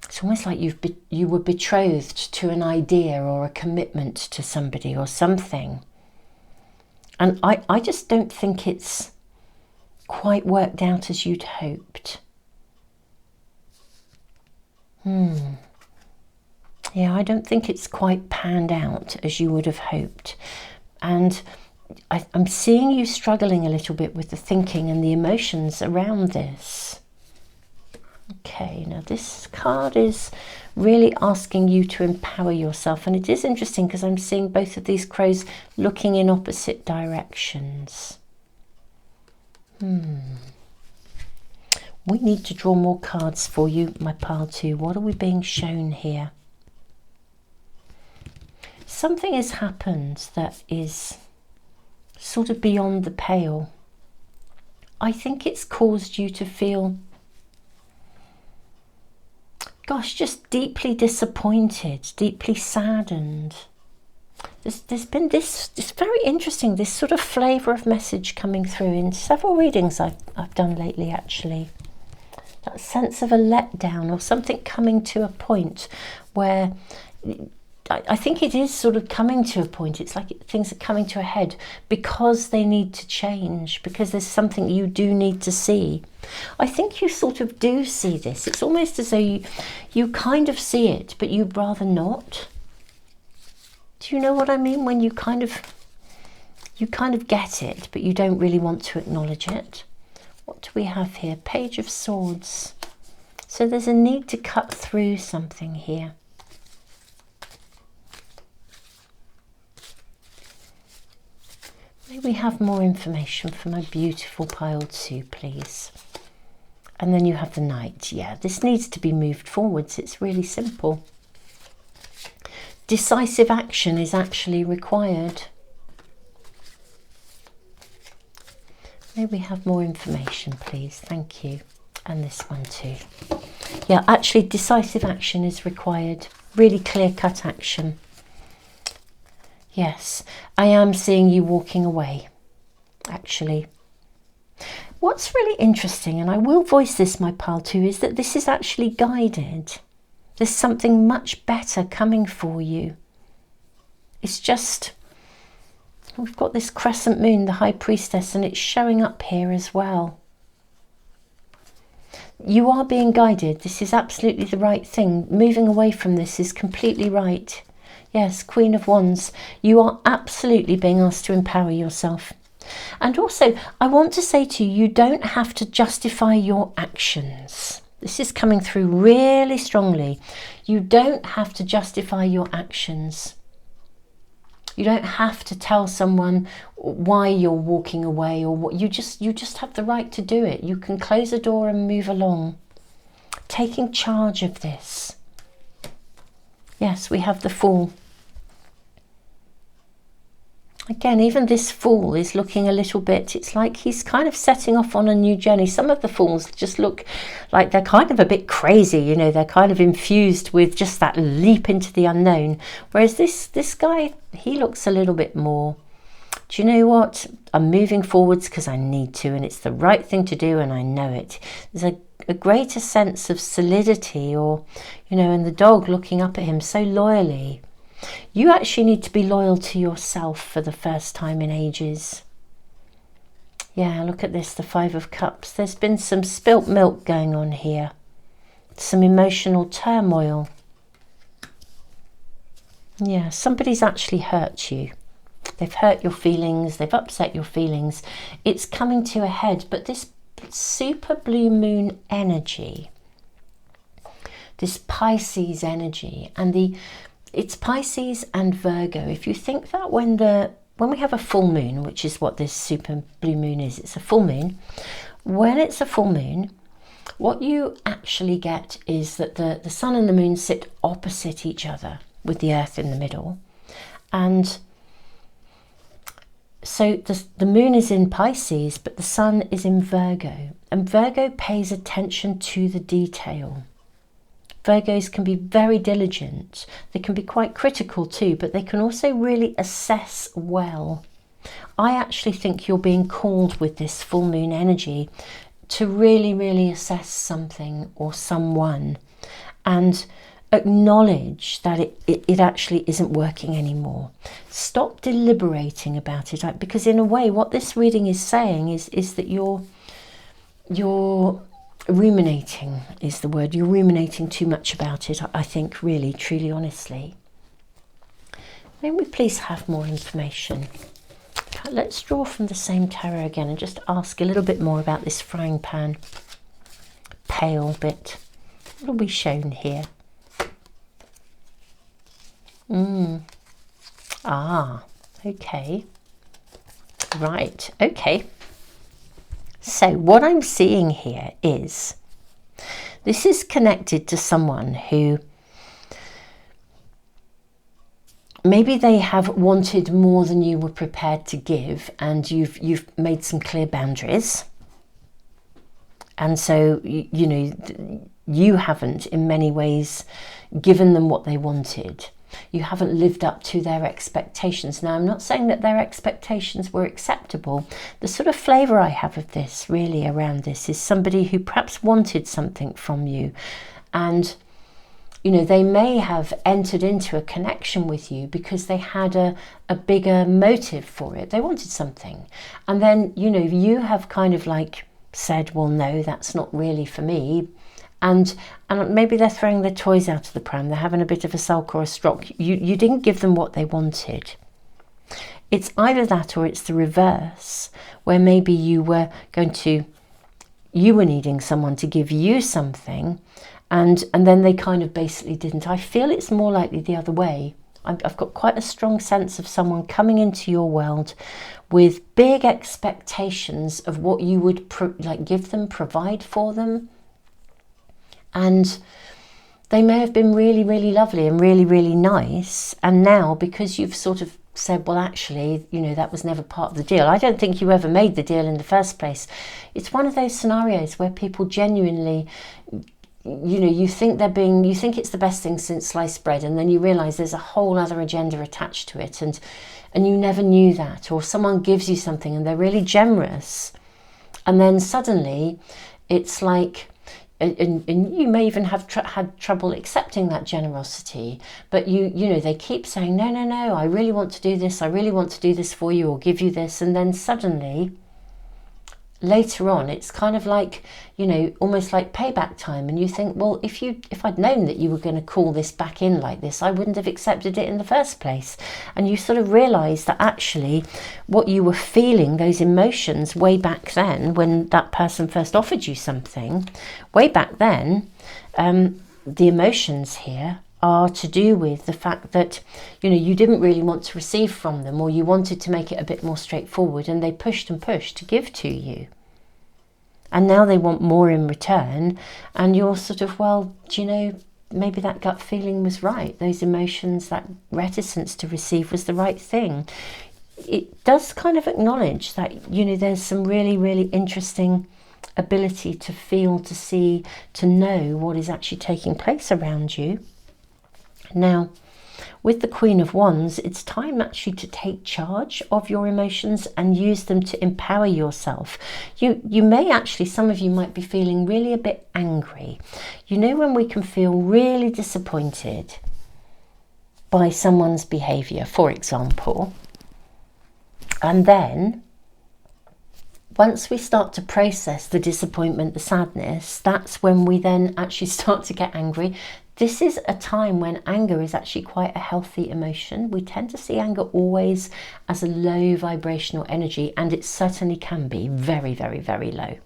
it's almost like you were betrothed to an idea or a commitment to somebody or something. And I just don't think it's quite worked out as you'd hoped. Yeah, I don't think it's quite panned out as you would have hoped. And I'm seeing you struggling a little bit with the thinking and the emotions around this. Okay, now this card is really asking you to empower yourself, and it is interesting because I'm seeing both of these crows looking in opposite directions. We need to draw more cards for you, my pile 2. What are we being shown here? Something has happened that is sort of beyond the pale. I think it's caused you to feel, gosh, just deeply disappointed, deeply saddened. There's been this, it's very interesting, this sort of flavour of message coming through in several readings I've done lately, actually. That sense of a letdown or something coming to a point where I think it is sort of coming to a point. It's like things are coming to a head because they need to change, because there's something you do need to see. I think you sort of do see this. It's almost as though you kind of see it, but you'd rather not. Do you know what I mean? When you kind of get it, but you don't really want to acknowledge it. What do we have here? Page of Swords. So there's a need to cut through something here. May we have more information for my beautiful pile 2, please? And then you have the Knight. Yeah, this needs to be moved forwards. It's really simple. Decisive action is actually required. May we have more information, please? Thank you. And this one too. Yeah, actually decisive action is required. Really clear-cut action. Yes, I am seeing you walking away, actually. What's really interesting, and I will voice this, my pile 2, is that this is actually guided. There's something much better coming for you. It's just, we've got this crescent moon, the High Priestess, and it's showing up here as well. You are being guided. This is absolutely the right thing. Moving away from this is completely right. Yes, Queen of Wands, you are absolutely being asked to empower yourself. And also, I want to say to you, you don't have to justify your actions. This is coming through really strongly. You don't have to justify your actions. You don't have to tell someone why you're walking away or what. You just have the right to do it. You can close a door and move along. Taking charge of this. Yes, we have the Fool. Again, even this Fool is looking a little bit, it's like he's kind of setting off on a new journey. Some of the Fools just look like they're kind of a bit crazy, you know, they're kind of infused with just that leap into the unknown. Whereas this guy, he looks a little bit more, do you know what? I'm moving forwards because I need to, and it's the right thing to do, and I know it. There's a greater sense of solidity, or, you know, and the dog looking up at him so loyally. You actually need to be loyal to yourself for the first time in ages. Yeah, look at this, the 5 of Cups. There's been some spilt milk going on here. Some emotional turmoil. Yeah, somebody's actually hurt you. They've hurt your feelings. They've upset your feelings. It's coming to a head. But this super blue moon energy, this Pisces energy, and it's Pisces and Virgo. If you think that when we have a full moon, which is what this super blue moon is, it's a full moon. When it's a full moon, what you actually get is that the sun and the moon sit opposite each other with the earth in the middle. And so the moon is in Pisces, but the sun is in Virgo. And Virgo pays attention to the detail. Virgos can be very diligent. They can be quite critical too, but they can also really assess well. I actually think you're being called with this full moon energy to really, really assess something or someone and acknowledge that it actually isn't working anymore. Stop deliberating about it, because in a way what this reading is saying is that you're ruminating is the word. You're ruminating too much about it, I think, really, truly, honestly. May we please have more information? Let's draw from the same tarot again and just ask a little bit more about this frying pan pale bit. What are we shown here? Okay. Right, okay. So what I'm seeing here is, this is connected to someone who maybe they have wanted more than you were prepared to give, and you've made some clear boundaries. And so, you know, you haven't in many ways given them what they wanted. You haven't lived up to their expectations. Now, I'm not saying that their expectations were acceptable. The sort of flavour I have of this, really, around this, is somebody who perhaps wanted something from you. And, you know, they may have entered into a connection with you because they had a bigger motive for it. They wanted something. And then, you know, you have kind of like said, well, no, that's not really for me. And maybe they're throwing their toys out of the pram. They're having a bit of a sulk or a stroke. You didn't give them what they wanted. It's either that or it's the reverse, where maybe you were needing someone to give you something, and then they kind of basically didn't. I feel it's more likely the other way. I've got quite a strong sense of someone coming into your world with big expectations of what you would give them, provide for them. And they may have been really, really lovely and really, really nice. And now, because you've sort of said, well, actually, you know, that was never part of the deal. I don't think you ever made the deal in the first place. It's one of those scenarios where people genuinely, you know, you think it's the best thing since sliced bread, and then you realise there's a whole other agenda attached to it, and you never knew that. Or someone gives you something and they're really generous, and then suddenly it's like, and you may even have had trouble accepting that generosity, but you know, they keep saying, no, I really want to do this for you, or give you this, and then suddenly later on it's kind of like, you know, almost like payback time, and you think, well, if I'd known that you were going to call this back in like this, I wouldn't have accepted it in the first place. And you sort of realize that actually what you were feeling, those emotions way back then when that person first offered you something, way back then, the emotions here are to do with the fact that, you know, you didn't really want to receive from them, or you wanted to make it a bit more straightforward, and they pushed and pushed to give to you. And now they want more in return, and you're sort of, well, do you know, maybe that gut feeling was right. Those emotions, that reticence to receive was the right thing. It does kind of acknowledge that, you know, there's some really, really interesting ability to feel, to see, to know what is actually taking place around you. Now, with the Queen of Wands, it's time actually to take charge of your emotions and use them to empower yourself. You may actually, some of you might be feeling really a bit angry. You know, when we can feel really disappointed by someone's behaviour, for example, and then once we start to process the disappointment, the sadness, that's when we then actually start to get angry. This is a time when anger is actually quite a healthy emotion. We tend to see anger always as a low vibrational energy, and it certainly can be very, very, very low.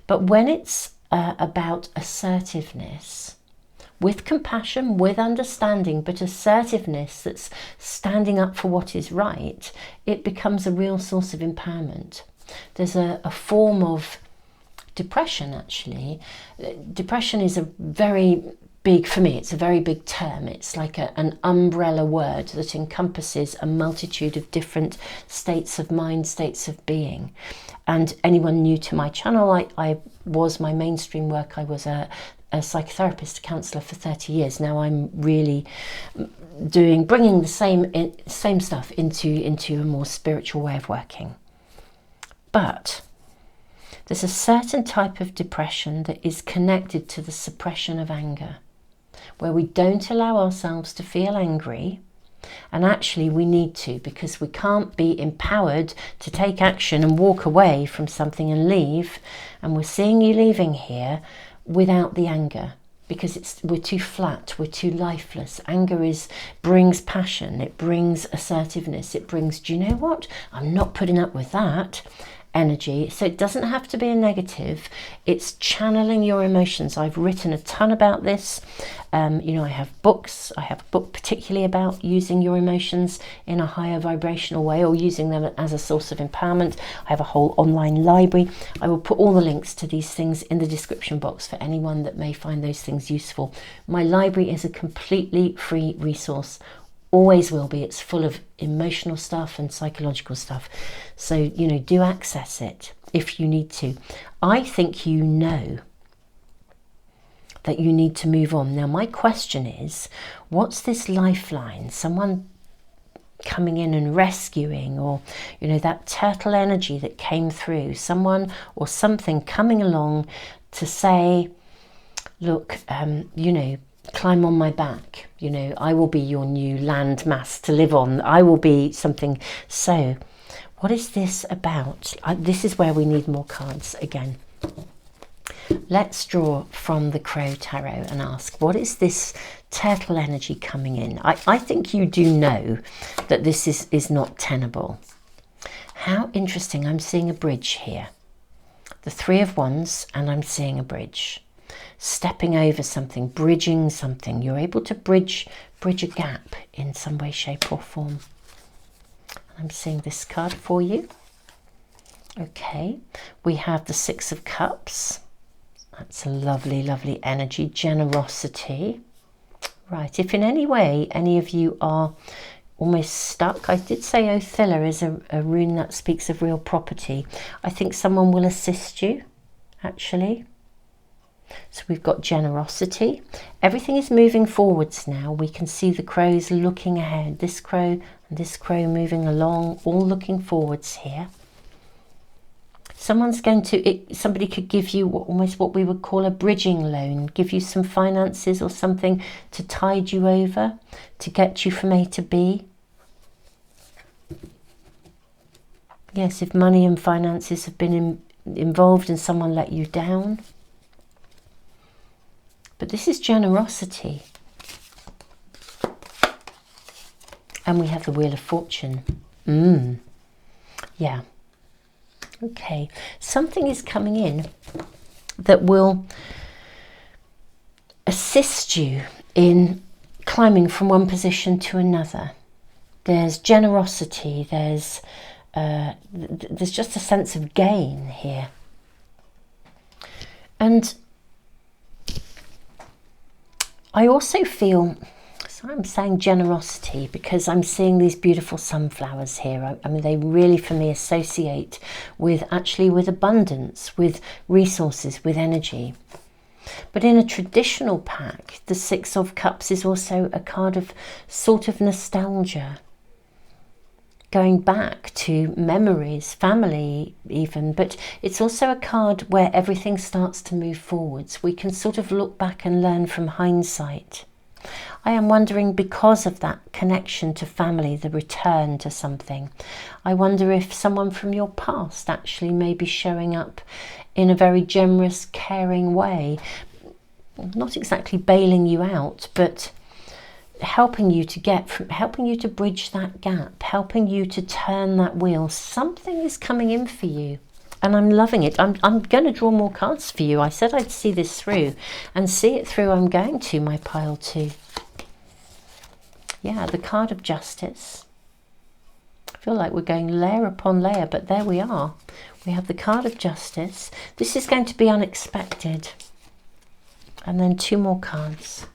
But when it's about assertiveness, with compassion, with understanding, but assertiveness that's standing up for what is right, it becomes a real source of empowerment. There's a form of depression, actually. Depression is a very big, for me, it's a very big term. It's like an umbrella word that encompasses a multitude of different states of mind, states of being. And anyone new to my channel, my mainstream work, I was a psychotherapist, a counsellor for 30 years. Now I'm really bringing the same stuff into a more spiritual way of working. But there's a certain type of depression that is connected to the suppression of anger, where we don't allow ourselves to feel angry, and actually we need to, because we can't be empowered to take action and walk away from something and leave, and we're seeing you leaving here without the anger, because we're too flat, we're too lifeless. Anger brings passion, it brings assertiveness, it brings, do you know what, I'm not putting up with that energy. So it doesn't have to be a negative, it's channeling your emotions. I've written a ton about this. You know, I have books. I have a book particularly about using your emotions in a higher vibrational way, or using them as a source of empowerment. I have a whole online library. I will put all the links to these things in the description box for anyone that may find those things useful. My library is a completely free resource. always will be. It's full of emotional stuff and psychological stuff. So, you know, do access it if you need to. I think you know that you need to move on. Now, my question is, what's this lifeline? Someone coming in and rescuing, or, you know, that turtle energy that came through, someone or something coming along to say, look, you know, climb on my back, you know, I will be your new land mass to live on, I will be something. So what is this about? This is where we need more cards again. Let's draw from the Crow Tarot and ask, what is this turtle energy coming in? I think you do know that this is not tenable. How interesting. I'm seeing a bridge here. The Three of Wands, and I'm seeing a bridge. Stepping over something, bridging something. You're able to bridge a gap in some way, shape or form. I'm seeing this card for you. Okay, we have the Six of Cups. That's a lovely, lovely energy. Generosity. Right, if in any way any of you are almost stuck, I did say Othilla is a rune that speaks of real property. I think someone will assist you, actually. So we've got generosity. Everything is moving forwards now. We can see the crows looking ahead. This crow and this crow moving along, all looking forwards here. Someone's going to, somebody could give you almost what we would call a bridging loan, give you some finances or something to tide you over, to get you from A to B. Yes, if money and finances have been involved and someone let you down. But this is generosity. And we have the Wheel of Fortune. Yeah. Okay, something is coming in that will assist you in climbing from one position to another. There's generosity, there's just a sense of gain here. And I also feel, so I'm saying generosity because I'm seeing these beautiful sunflowers here. I mean, they really, for me, associate with abundance, with resources, with energy. But in a traditional pack, the Six of Cups is also a card of sort of nostalgia, going back to memories, family even, but it's also a card where everything starts to move forwards. We can sort of look back and learn from hindsight. I am wondering, because of that connection to family, the return to something, I wonder if someone from your past actually may be showing up in a very generous, caring way, not exactly bailing you out, but helping you to bridge that gap, helping you to turn that wheel. Something is coming in for you. And I'm loving it. I'm going to draw more cards for you. I said I'd see this through, and see it through I'm going to, my pile too. Yeah, the card of Justice. I feel like we're going layer upon layer, but there we are. We have the card of Justice. This is going to be unexpected. And then two more cards.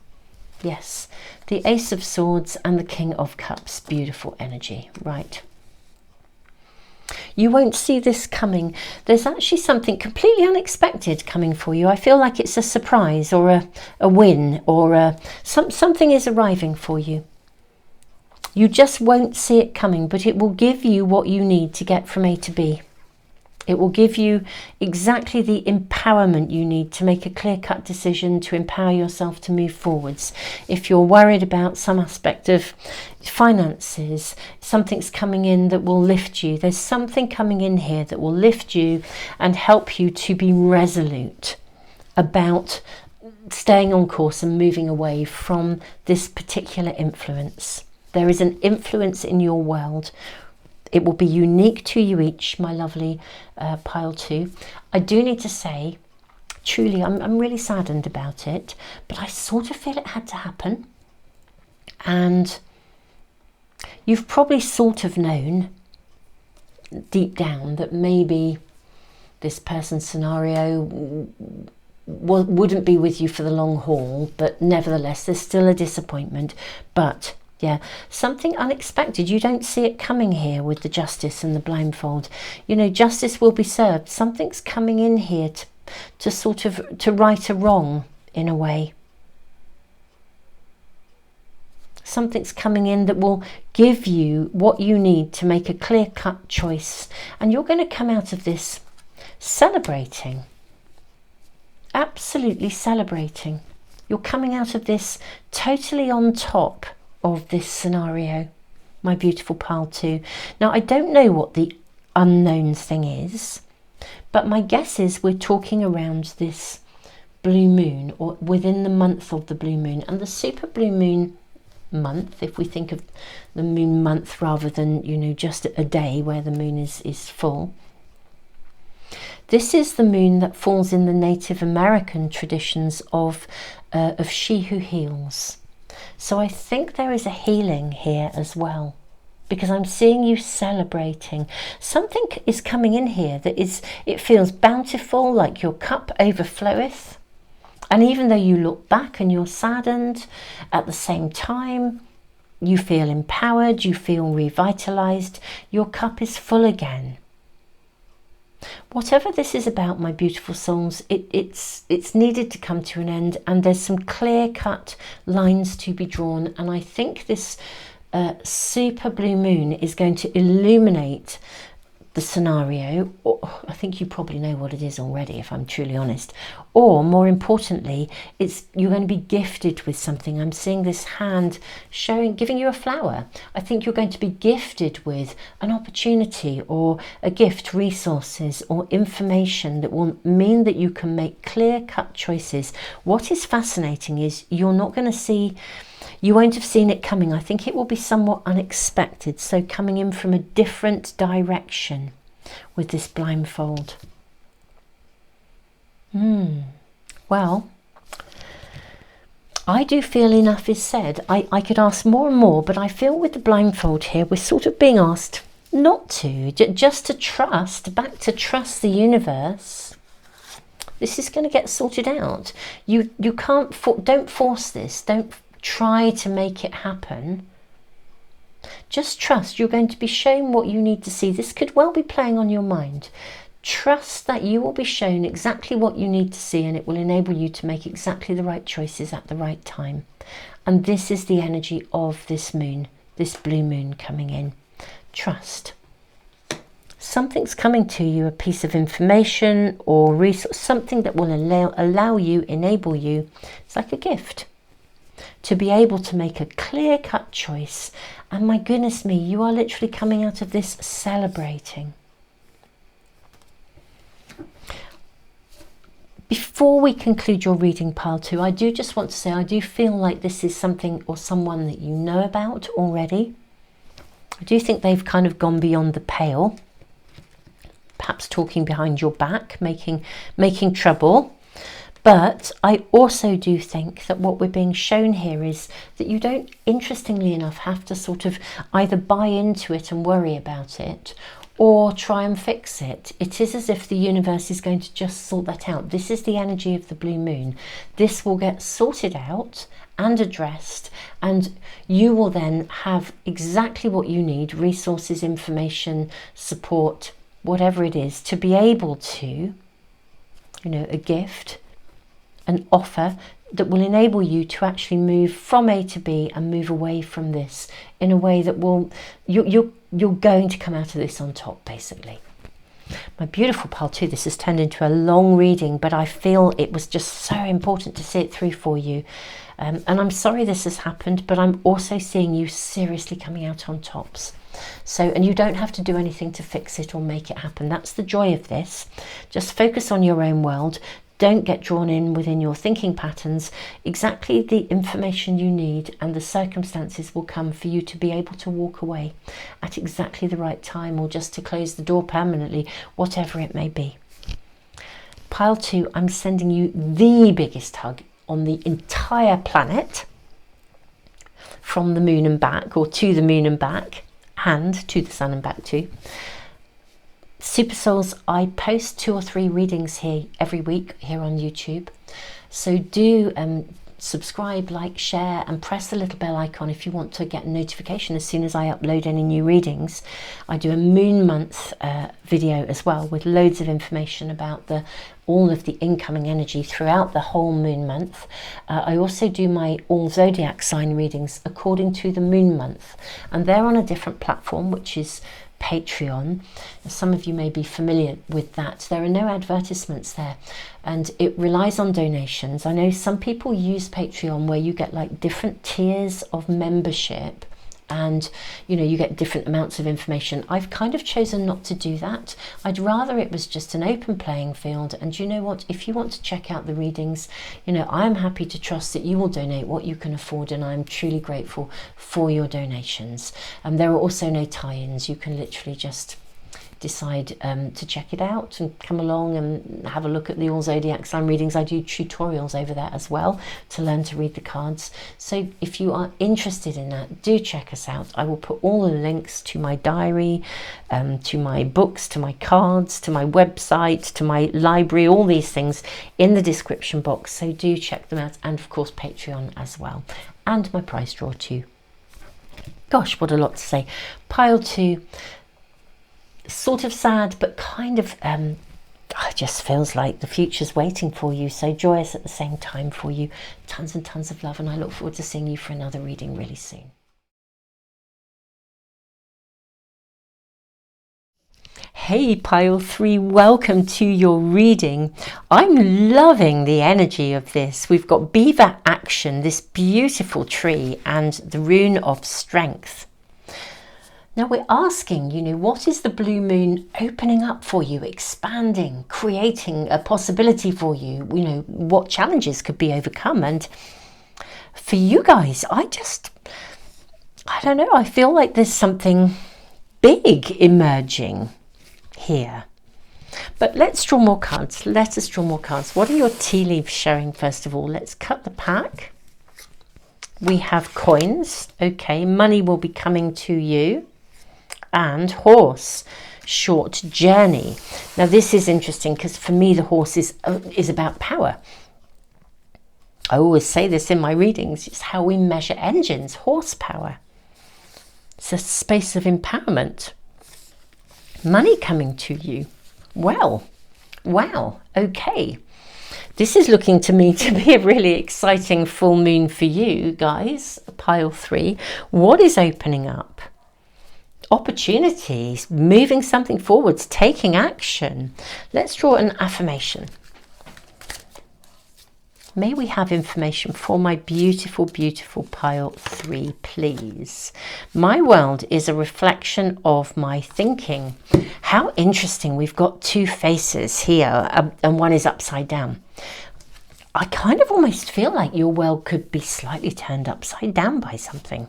Yes, the Ace of Swords and the King of Cups. Beautiful energy, right? You won't see this coming. There's actually something completely unexpected coming for you. I feel like it's a surprise or a win, or something is arriving for you. You just won't see it coming, but it will give you what you need to get from A to B. It will give you exactly the empowerment you need to make a clear-cut decision, to empower yourself to move forwards. If you're worried about some aspect of finances, something's coming in that will lift you. There's something coming in here that will lift you and help you to be resolute about staying on course and moving away from this particular influence. There is an influence in your world. It will be unique to you each, my lovely pile two. I do need to say, truly, I'm really saddened about it, but I sort of feel it had to happen. And you've probably sort of known deep down that maybe this person's scenario wouldn't be with you for the long haul, but nevertheless, there's still a disappointment. But Yeah, something unexpected. You don't see it coming here with the Justice and the blindfold. You know, justice will be served. Something's coming in here to sort of to right a wrong in a way. Something's coming in that will give you what you need to make a clear-cut choice. And you're going to come out of this celebrating. Absolutely celebrating. You're coming out of this totally on top of this scenario, my beautiful pile 2. Now, I don't know what the unknowns thing is, but my guess is we're talking around this blue moon, or within the month of the blue moon. And the super blue moon month, if we think of the moon month rather than, you know, just a day where the moon is full, this is the moon that falls in the Native American traditions of she who heals. So I think there is a healing here as well, because I'm seeing you celebrating. Something is coming in here that it feels bountiful, like your cup overfloweth. And even though you look back and you're saddened, at the same time, you feel empowered, you feel revitalized, your cup is full again. Whatever this is about, my beautiful souls, it's needed to come to an end, and there's some clear-cut lines to be drawn. And I think this super blue moon is going to illuminate the scenario. Or, I think you probably know what it is already, if I'm truly honest. Or more importantly, you're going to be gifted with something. I'm seeing this hand giving you a flower. I think you're going to be gifted with an opportunity or a gift, resources or information that will mean that you can make clear-cut choices. What is fascinating is you won't have seen it coming. I think it will be somewhat unexpected. So coming in from a different direction with this blindfold. Well, I do feel enough is said. I could ask more and more, but I feel with the blindfold here, we're sort of being asked not to, just to trust, back to trust the universe. This is going to get sorted out. You can't, don't force this. Don't try to make it happen. Just trust. You're going to be shown what you need to see. This could well be playing on your mind. Trust that you will be shown exactly what you need to see, and it will enable you to make exactly the right choices at the right time. And this is the energy of this moon, this blue moon coming in. Trust. Something's coming to you, a piece of information or resource, something that will allow you, enable you. It's like a gift to be able to make a clear-cut choice. And my goodness me, you are literally coming out of this celebrating. Before we conclude your reading, pile 2, I do just want to say I do feel like this is something or someone that you know about already. I do think they've kind of gone beyond the pale, perhaps talking behind your back, making trouble. But I also do think that what we're being shown here is that you don't, interestingly enough, have to sort of either buy into it and worry about it or try and fix it. It is as if the universe is going to just sort that out. This is the energy of the blue moon. This will get sorted out and addressed, and you will then have exactly what you need, resources, information, support, whatever it is, to be able to, you know, a gift, an offer that will enable you to actually move from A to B and move away from this in a way that will, you're going to come out of this on top, basically. My beautiful pile 2, this has turned into a long reading, but I feel it was just so important to see it through for you. And I'm sorry this has happened, but I'm also seeing you seriously coming out on tops. So, and you don't have to do anything to fix it or make it happen. That's the joy of this. Just focus on your own world. Don't get drawn in within your thinking patterns. Exactly the information you need and the circumstances will come for you to be able to walk away at exactly the right time, or just to close the door permanently, whatever it may be. Pile 2, I'm sending you the biggest hug on the entire planet, from the moon and back, or to the moon and back, and to the sun and back too. Super Souls, I post 2 or 3 readings here every week here on YouTube, so do subscribe, like, share, and press the little bell icon if you want to get a notification as soon as I upload any new readings. I do a moon month video as well with loads of information about all of the incoming energy throughout the whole moon month. I also do my all zodiac sign readings according to the moon month, and they're on a different platform, which is Patreon. Some of you may be familiar with that. There are no advertisements there, and it relies on donations. I know some people use Patreon where you get like different tiers of membership, and you get different amounts of information. I've kind of chosen not to do that. I'd rather it was just an open playing field, and you know what, if you want to check out the readings, I'm happy to trust that you will donate what you can afford, and I'm truly grateful for your donations. There are also no tie-ins. You can literally just decide to check it out and come along and have a look at the all zodiac sign readings. I do tutorials over there as well to learn to read the cards. So if you are interested in that, do check us out. I will put all the links to my diary, to my books, to my cards, to my website, to my library, all these things in the description box. So do check them out, and of course Patreon as well, and my prize draw too. Gosh, what a lot to say. Pile 2. Sort of sad, but kind of it just feels like the future's waiting for you, so joyous at the same time for you. Tons and tons of love, and I look forward to seeing you for another reading really soon. Hey pile 3, welcome to your reading. I'm loving the energy of this. We've got beaver action, this beautiful tree, and the rune of strength. Now we're asking, what is the blue moon opening up for you, expanding, creating a possibility for you? What challenges could be overcome? And for you guys, I don't know, I feel like there's something big emerging here. But let's draw more cards. Let us draw more cards. What are your tea leaves showing, first of all? Let's cut the pack. We have coins. Okay, money will be coming to you. And horse, short journey. Now this is interesting because for me the horse is about power. I always say this in my readings. It's how we measure engines, horsepower. It's a space of empowerment. Money coming to you. Well, wow, okay. This is looking to me to be a really exciting full moon for you guys. Pile 3. What is opening up? Opportunities, moving something forwards, taking action. Let's draw an affirmation. May we have information for my beautiful, beautiful pile 3, please. My world is a reflection of my thinking. How interesting. We've got 2 faces here, and one is upside down. I kind of almost feel like your world could be slightly turned upside down by something.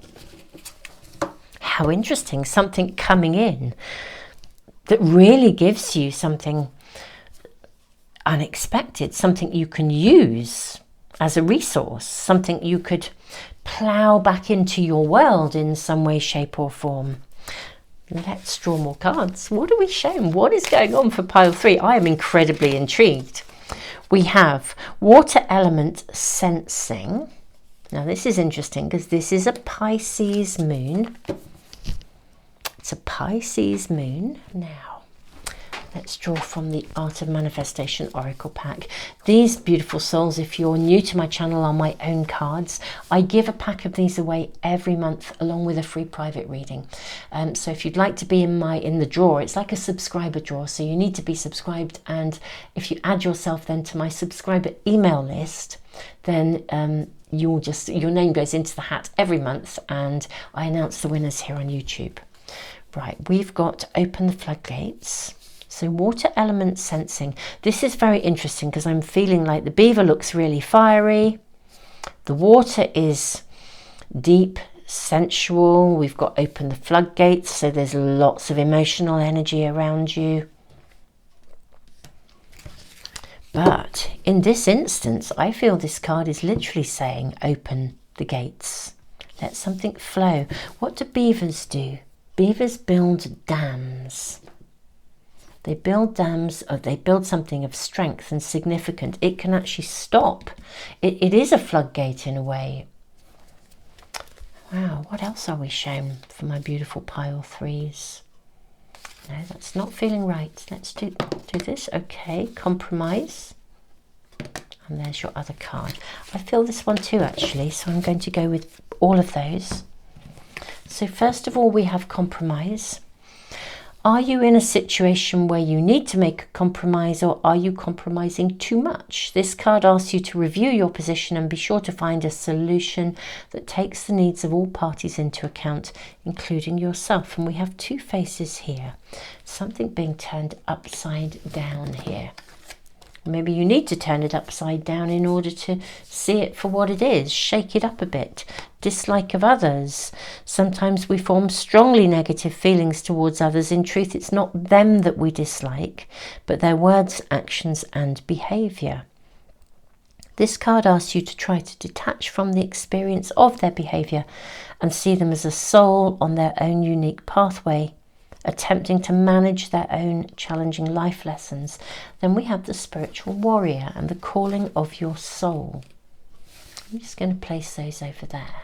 How interesting, something coming in that really gives you something unexpected, something you can use as a resource, something you could plow back into your world in some way, shape or form. Let's draw more cards. What are we shown? What is going on for pile 3? I am incredibly intrigued. We have water element sensing. Now this is interesting because this is a Pisces moon. It's a Pisces moon. Now, let's draw from the Art of Manifestation Oracle pack. These beautiful souls, if you're new to my channel, are my own cards. I give a pack of these away every month along with a free private reading. So if you'd like to be in the draw, it's like a subscriber draw. So you need to be subscribed, and if you add yourself then to my subscriber email list, then your name goes into the hat every month, and I announce the winners here on YouTube. Right, we've got open the floodgates. So water element sensing. This is very interesting because I'm feeling like the beaver looks really fiery. The water is deep, sensual. We've got open the floodgates. So there's lots of emotional energy around you. But in this instance, I feel this card is literally saying open the gates. Let something flow. What do beavers do? Beavers build dams. they build dams, or they build something of strength and significant, it can actually stop. It is a floodgate in a way. Wow, what else are we shown for my beautiful pile threes? No, that's not feeling right. Let's do this. Okay, compromise. And there's your other card. I feel this one too, actually, so I'm going to go with all of those. So first of all, we have compromise. Are you in a situation where you need to make a compromise, or are you compromising too much? This card asks you to review your position and be sure to find a solution that takes the needs of all parties into account, including yourself. And we have two faces here. Something being turned upside down here. Maybe you need to turn it upside down in order to see it for what it is. Shake it up a bit. Dislike of others. Sometimes we form strongly negative feelings towards others. In truth, it's not them that we dislike, but their words, actions, and behaviour. This card asks you to try to detach from the experience of their behaviour and see them as a soul on their own unique pathway, attempting to manage their own challenging life lessons. Then we have the spiritual warrior and the calling of your soul. I'm just going to place those over there.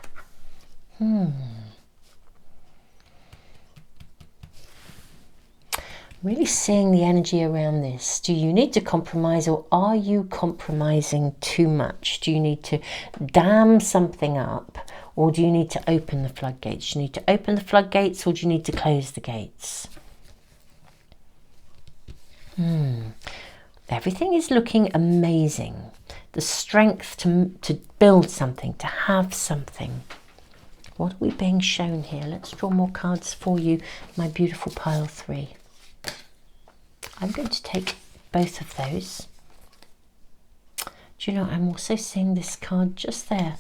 Really seeing the energy around this. Do you need to compromise, or are you compromising too much? Do you need to dam something up, or do you need to open the floodgates? Do you need to open the floodgates, or do you need to close the gates? Everything is looking amazing. The strength to build something, to have something. What are we being shown here? Let's draw more cards for you, my beautiful pile three. I'm going to take both of those. Do you know, I'm also seeing this card just there.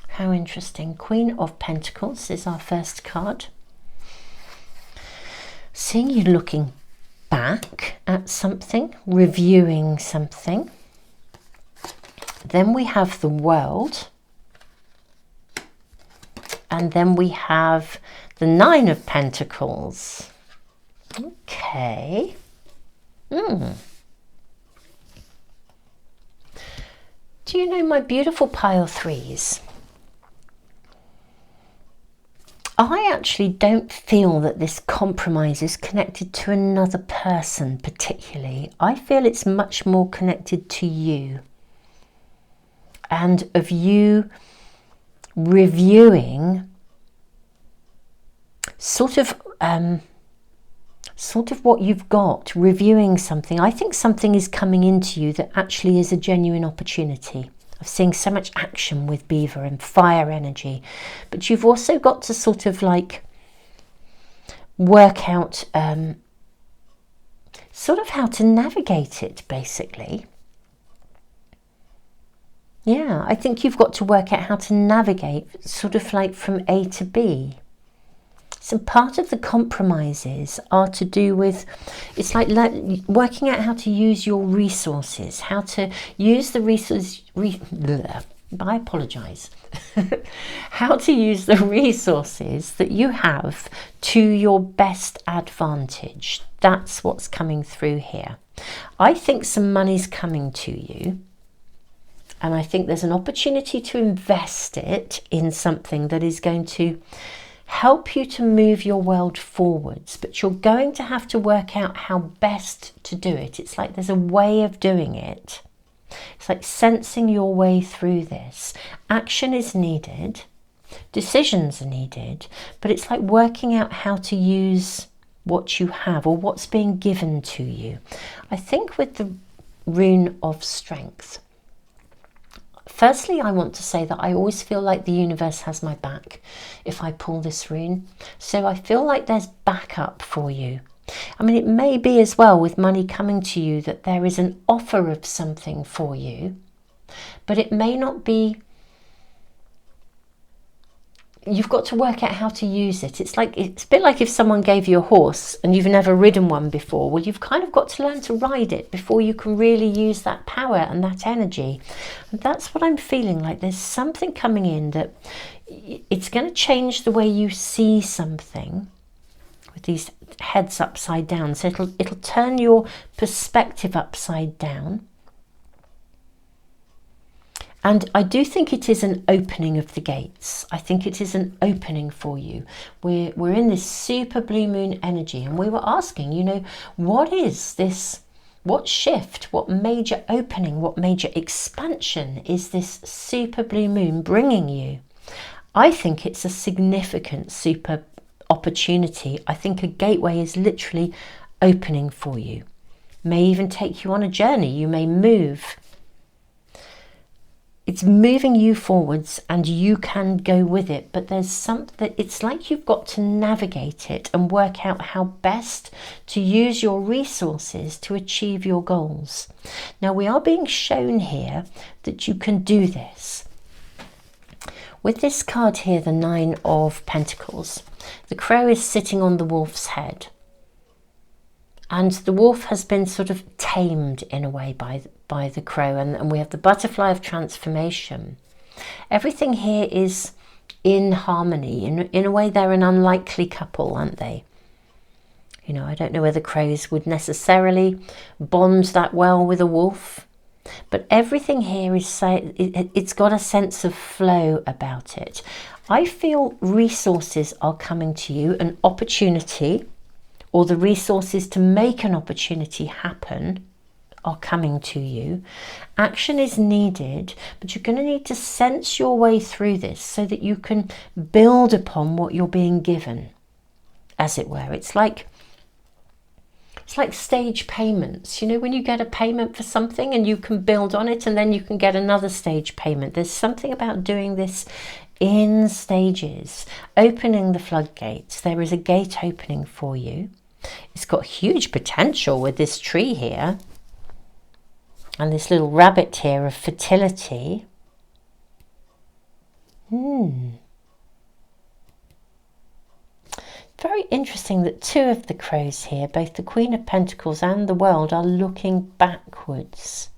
How interesting. Queen of Pentacles is our first card. Seeing you looking back at something, reviewing something. Then we have the World. And then we have the Nine of Pentacles. Okay. Do you know, my beautiful pile threes? I actually don't feel that this compromise is connected to another person particularly. I feel it's much more connected to you, and of you reviewing sort of what you've got, reviewing something. I think something is coming into you that actually is a genuine opportunity. Of seeing so much action with Beaver and fire energy, but you've also got to sort of like work out sort of how to navigate it, basically. Yeah, I think you've got to work out how to navigate sort of like from A to B. So part of the compromises are to do with, it's like working out how to use your resources, how to use the resources, I apologise, how to use the resources that you have to your best advantage. That's what's coming through here. I think some money's coming to you. And I think there's an opportunity to invest it in something that is going to help you to move your world forwards, but you're going to have to work out how best to do it. It's like there's a way of doing it. It's like sensing your way through this. Action is needed, decisions are needed, but it's like working out how to use what you have or what's being given to you. I think with the rune of strength, firstly, I want to say that I always feel like the universe has my back if I pull this rune. So I feel like there's backup for you. I mean, it may be as well with money coming to you that there is an offer of something for you, but it may not be. You've got to work out how to use it. It's a bit like if someone gave you a horse and you've never ridden one before. Well, you've kind of got to learn to ride it before you can really use that power and that energy. And that's what I'm feeling like. There's something coming in that it's going to change the way you see something with these heads upside down. So it'll turn your perspective upside down. And I do think it is an opening of the gates. I think it is an opening for you. We're in this super blue moon energy, and we were asking, you know, what is this? What shift, what major opening, what major expansion is this super blue moon bringing you? I think it's a significant super opportunity. I think a gateway is literally opening for you. May even take you on a journey. You may move. It's moving you forwards and you can go with it, but there's something that it's like you've got to navigate it and work out how best to use your resources to achieve your goals. Now, we are being shown here that you can do this. With this card here, the Nine of Pentacles, the crow is sitting on the wolf's head. And the wolf has been sort of tamed in a way by the crow. And we have the butterfly of transformation. Everything here is in harmony. In a way, they're an unlikely couple, aren't they? You know, I don't know whether crows would necessarily bond that well with a wolf. But everything here is, it's got a sense of flow about it. I feel resources are coming to you, an opportunity, or the resources to make an opportunity happen are coming to you. Action is needed, but you're going to need to sense your way through this so that you can build upon what you're being given, as it were. It's like stage payments. You know, when you get a payment for something and you can build on it and then you can get another stage payment. There's something about doing this in stages, opening the floodgates. There is a gate opening for you. It's got huge potential with this tree here and this little rabbit here of fertility. Very interesting that two of the crows here, both the Queen of Pentacles and the World, are looking backwards.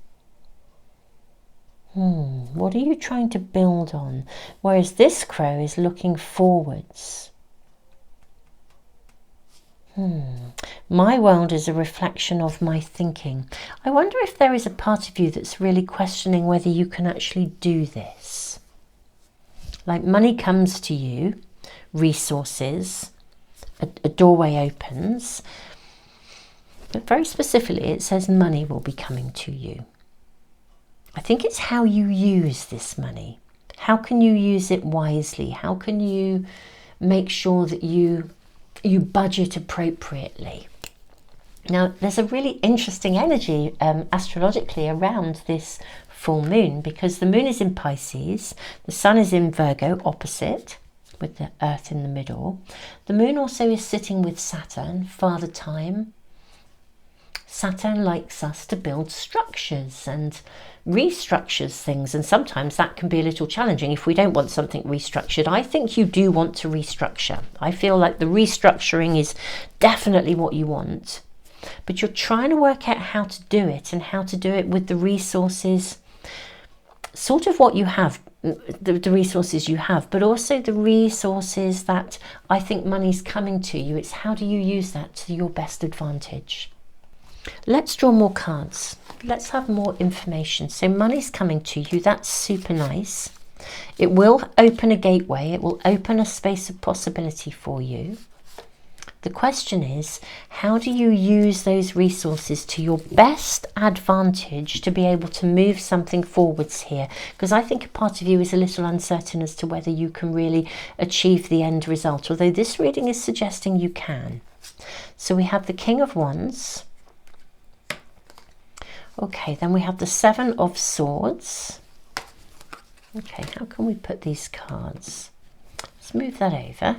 What are you trying to build on? Whereas this crow is looking forwards. My world is a reflection of my thinking. I wonder if there is a part of you that's really questioning whether you can actually do this. Like money comes to you, resources, a doorway opens, but very specifically it says money will be coming to you. I think it's how you use this money. How can you use it wisely? How can you make sure that you budget appropriately? Now, there's a really interesting energy astrologically around this full moon, because the moon is in Pisces, the sun is in Virgo opposite, with the earth in the middle. The moon also is sitting with Saturn, Father Time. Saturn likes us to build structures and restructures things, and sometimes that can be a little challenging if we don't want something restructured. I think you do want to restructure. I feel like the restructuring is definitely what you want, but you're trying to work out how to do it and how to do it with the resources, sort of what you have, the resources you have, but also the resources that I think money's coming to you. It's how do you use that to your best advantage? Let's draw more cards. Let's have more information. So money's coming to you. That's super nice. It will open a gateway. It will open a space of possibility for you. The question is, how do you use those resources to your best advantage to be able to move something forwards here? Because I think a part of you is a little uncertain as to whether you can really achieve the end result, although this reading is suggesting you can. So we have the King of Wands. Okay, then we have the Seven of Swords. Okay, how can we put these cards? Let's move that over.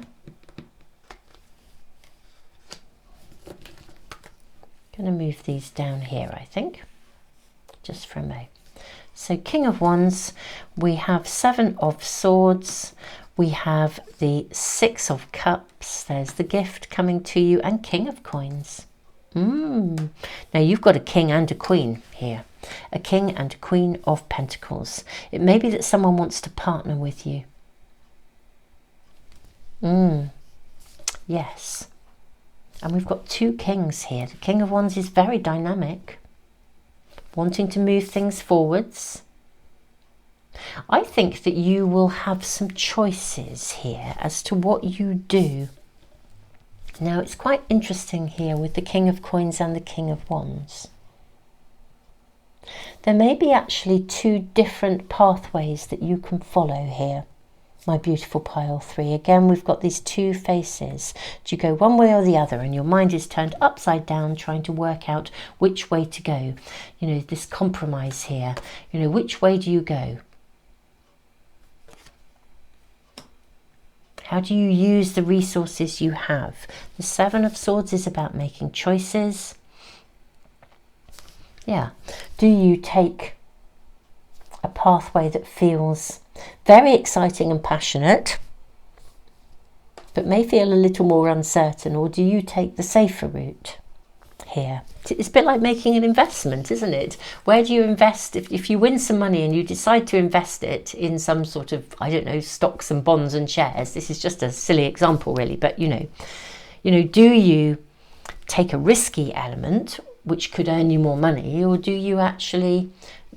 Going to move these down here, I think, just for a moment. So King of Wands, we have Seven of Swords, we have the Six of Cups, there's the gift coming to you, and King of Coins. Now you've got a king and a queen here, a king and a queen of pentacles. It may be that someone wants to partner with you. Yes. And we've got two kings here. The King of Wands is very dynamic, wanting to move things forwards. I think that you will have some choices here as to what you do. Now, it's quite interesting here with the King of Coins and the King of Wands. There may be actually two different pathways that you can follow here, my beautiful pile 3. Again, we've got these two faces. Do you go one way or the other? And your mind is turned upside down trying to work out which way to go. You know, this compromise here. You know, which way do you go? How do you use the resources you have? The Seven of Swords is about making choices. Yeah. Do you take a pathway that feels very exciting and passionate, but may feel a little more uncertain, or do you take the safer route here? It's a bit like making an investment, isn't it? Where do you invest? If you win some money and you decide to invest it in some sort of, I don't know, stocks and bonds and shares, this is just a silly example really, but you know, do you take a risky element which could earn you more money, or do you actually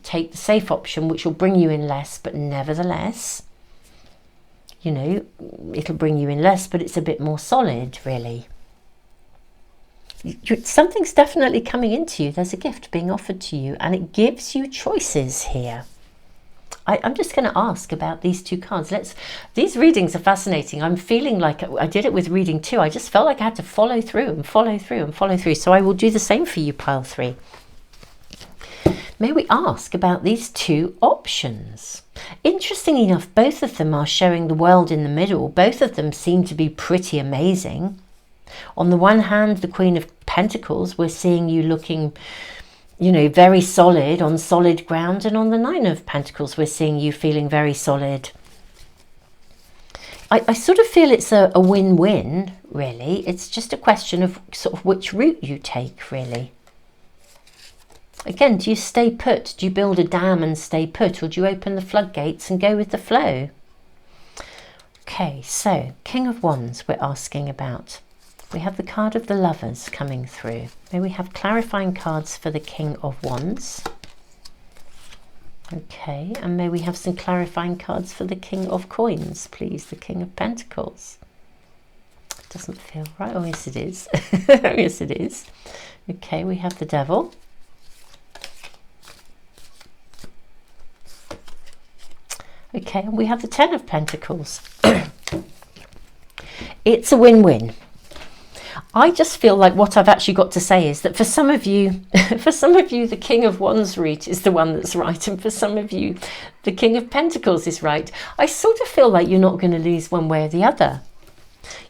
take the safe option which will bring you in less, but nevertheless, you know, it'll bring you in less, but it's a bit more solid really. Something's definitely coming into you. There's a gift being offered to you, and it gives you choices here. I'm just going to ask about these two cards. These readings are fascinating. I'm feeling like I did it with reading 2. I just felt like I had to follow through and follow through and follow through. So I will do the same for you, pile 3. May we ask about these two options? Interestingly enough, both of them are showing the world in the middle. Both of them seem to be pretty amazing. On the one hand, the Queen of Pentacles, we're seeing you looking, you know, very solid, on solid ground. And on the Nine of Pentacles, we're seeing you feeling very solid. I sort of feel it's a win-win, really. It's just a question of sort of which route you take, really. Again, do you stay put? Do you build a dam and stay put? Or do you open the floodgates and go with the flow? Okay, so King of Wands we're asking about. We have the card of the Lovers coming through. May we have clarifying cards for the King of Wands. Okay, and may we have some clarifying cards for the King of Coins, please, the King of Pentacles. Doesn't feel right. Oh, yes, it is. Yes, it is. Okay, we have the Devil. Okay, and we have the Ten of Pentacles. It's a win-win. I just feel like what I've actually got to say is that for some of you, the King of Wands route is the one that's right, and for some of you, the King of Pentacles is right. I sort of feel like you're not going to lose one way or the other.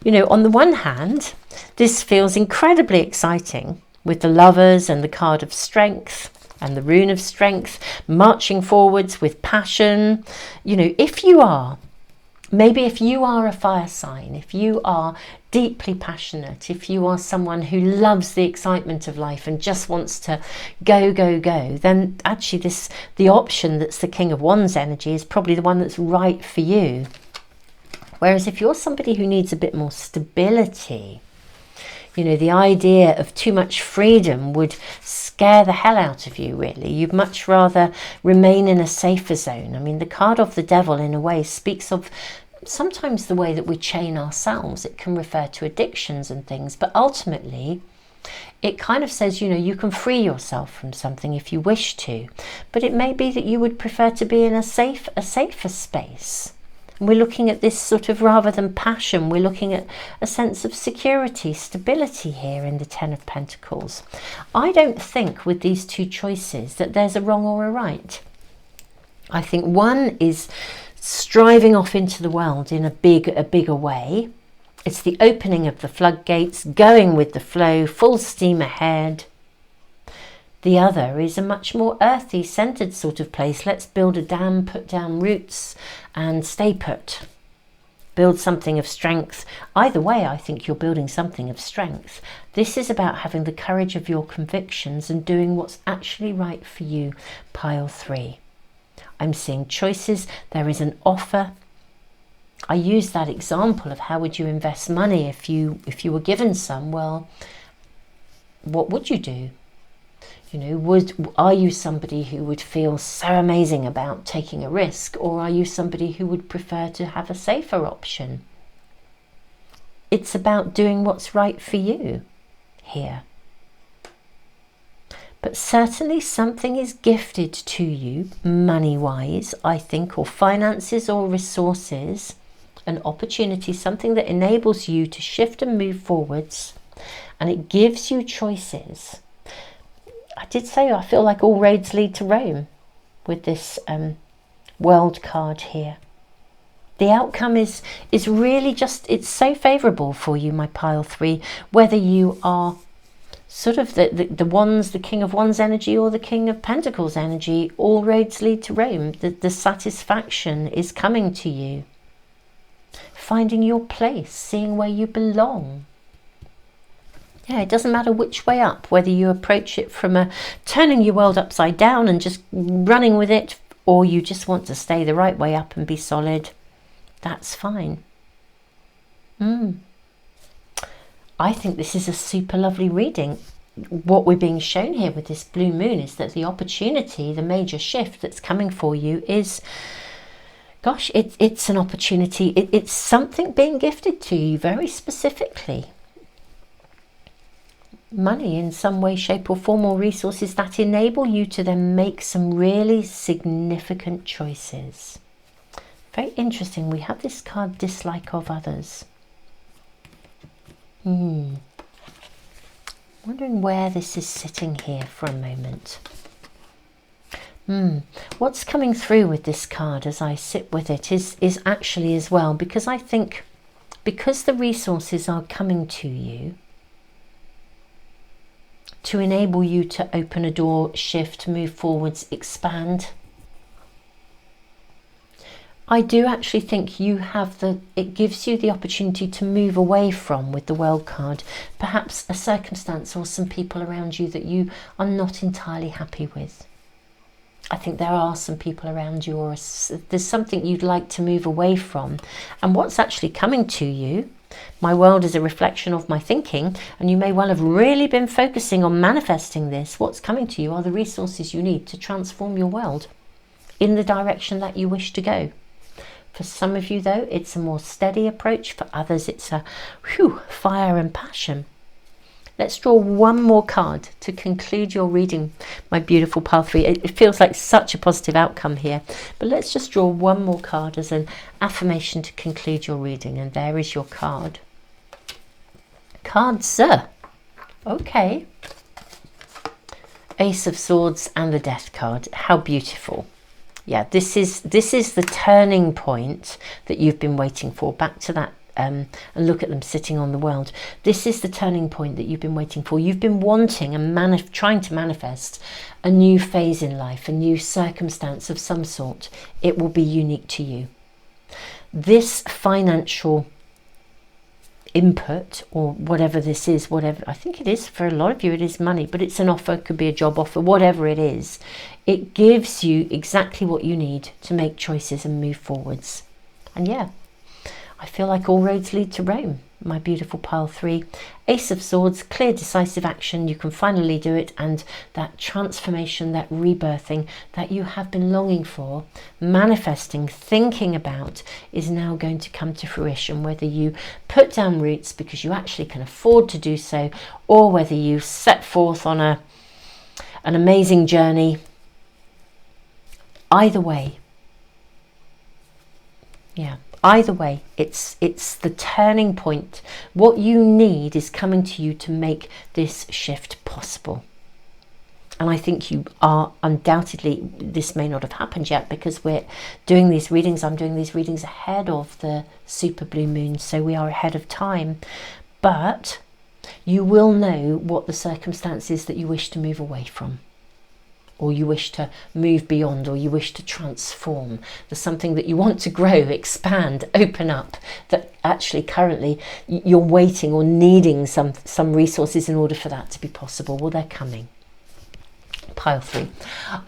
You know, on the one hand, this feels incredibly exciting with the Lovers and the card of Strength and the Rune of Strength, marching forwards with passion. You know, if you are a fire sign, if you are deeply passionate, if you are someone who loves the excitement of life and just wants to go, go, go, then actually the option that's the King of Wands energy is probably the one that's right for you. Whereas if you're somebody who needs a bit more stability, you know, the idea of too much freedom would scare the hell out of you, really. You'd much rather remain in a safer zone. I mean, the card of the Devil, in a way, speaks of sometimes the way that we chain ourselves. It can refer to addictions and things, but ultimately it kind of says, you know, you can free yourself from something if you wish to, but it may be that you would prefer to be in a safer space. And we're looking at this sort of, rather than passion, we're looking at a sense of security, stability here in the Ten of Pentacles. I don't think with these two choices that there's a wrong or a right. I think one is striving off into the world in a bigger way. It's the opening of the floodgates, going with the flow, full steam ahead. The other is a much more earthy, centered sort of place. Let's build a dam, put down roots and stay put. Build something of strength. Either way, I think you're building something of strength. This is about having the courage of your convictions and doing what's actually right for you, pile 3. I'm seeing choices. There is an offer. I use that example of how would you invest money if you were given some. Well, what would you do? You know, are you somebody who would feel so amazing about taking a risk, or are you somebody who would prefer to have a safer option? It's about doing what's right for you here. But certainly something is gifted to you money-wise, I think, or finances or resources, an opportunity, something that enables you to shift and move forwards, and it gives you choices. I did say I feel like all roads lead to Rome with this world card here. The outcome is really just, it's so favourable for you, my pile 3, whether you are sort of the wands, the King of Wands energy, or the King of Pentacles energy. All roads lead to Rome. The satisfaction is coming to you. Finding your place, seeing where you belong. Yeah, it doesn't matter which way up, whether you approach it from turning your world upside down and just running with it, or you just want to stay the right way up and be solid. That's fine. I think this is a super lovely reading. What we're being shown here with this blue moon is that the opportunity, the major shift that's coming for you is, gosh, it's an opportunity. It's something being gifted to you very specifically. Money in some way, shape or form, or resources that enable you to then make some really significant choices. Very interesting. We have this card, dislike of others. Wondering where this is sitting here for a moment. What's coming through with this card as I sit with it is actually as well, because I think because the resources are coming to you to enable you to open a door, shift, move forwards, expand. I do actually think you have it gives you the opportunity to move away from, with the World card, perhaps a circumstance or some people around you that you are not entirely happy with. I think there are some people around you, or there's something you'd like to move away from. And what's actually coming to you, my world is a reflection of my thinking, and you may well have really been focusing on manifesting this. What's coming to you are the resources you need to transform your world in the direction that you wish to go. For some of you, though, it's a more steady approach. For others, it's a fire and passion. Let's draw one more card to conclude your reading, my beautiful pile 3. It feels like such a positive outcome here. But let's just draw one more card as an affirmation to conclude your reading. And there is your card. Cards, okay. Ace of Swords and the Death card. How beautiful. Yeah, this is the turning point that you've been waiting for. Back to that, and look at them sitting on the world. This is the turning point that you've been waiting for. You've been wanting and trying to manifest a new phase in life, a new circumstance of some sort. It will be unique to you. This financial input, or whatever this is, whatever, I think it is for a lot of you, it is money, but it's an offer, could be a job offer, whatever it is. It gives you exactly what you need to make choices and move forwards. And yeah, I feel like all roads lead to Rome, my beautiful pile 3. Ace of Swords, clear, decisive action. You can finally do it, and that transformation, that rebirthing that you have been longing for, manifesting, thinking about, is now going to come to fruition. Whether you put down roots because you actually can afford to do so, or whether you set forth on an amazing journey, either way, yeah. Either way, it's the turning point. What you need is coming to you to make this shift possible. And I think you are undoubtedly, this may not have happened yet because we're doing these readings. I'm doing these readings ahead of the super blue moon, so we are ahead of time. But you will know what the circumstance is that you wish to move away from, or you wish to move beyond, or you wish to transform. There's something that you want to grow, expand, open up, that actually currently you're waiting or needing some resources in order for that to be possible. Well, they're coming. Pile 3.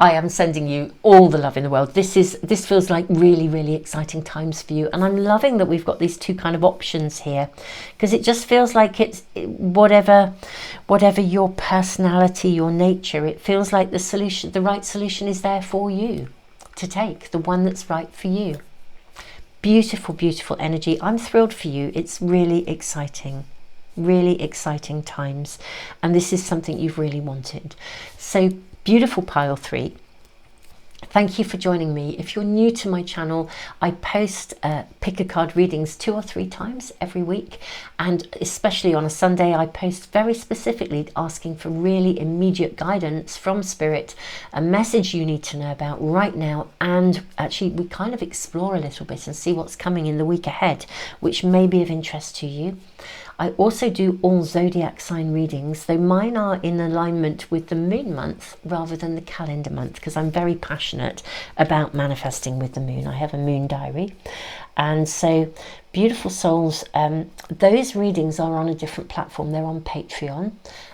I am sending you all the love in the world. This feels like really, really exciting times for you. And I'm loving that we've got these two kind of options here, because it just feels like it's whatever your personality, your nature, it feels like the right solution is there for you to take, the one that's right for you. Beautiful, beautiful energy. I'm thrilled for you. It's really exciting times, and this is something you've really wanted. So beautiful Pile 3. Thank you for joining me. If you're new to my channel, I post pick a card readings 2 or 3 times every week, and especially on a Sunday I post very specifically asking for really immediate guidance from Spirit, a message you need to know about right now, and actually we kind of explore a little bit and see what's coming in the week ahead, which may be of interest to you. I also do all zodiac sign readings, though mine are in alignment with the moon month rather than the calendar month, because I'm very passionate about manifesting with the moon. I have a moon diary. And so, beautiful souls, those readings are on a different platform. They're on Patreon.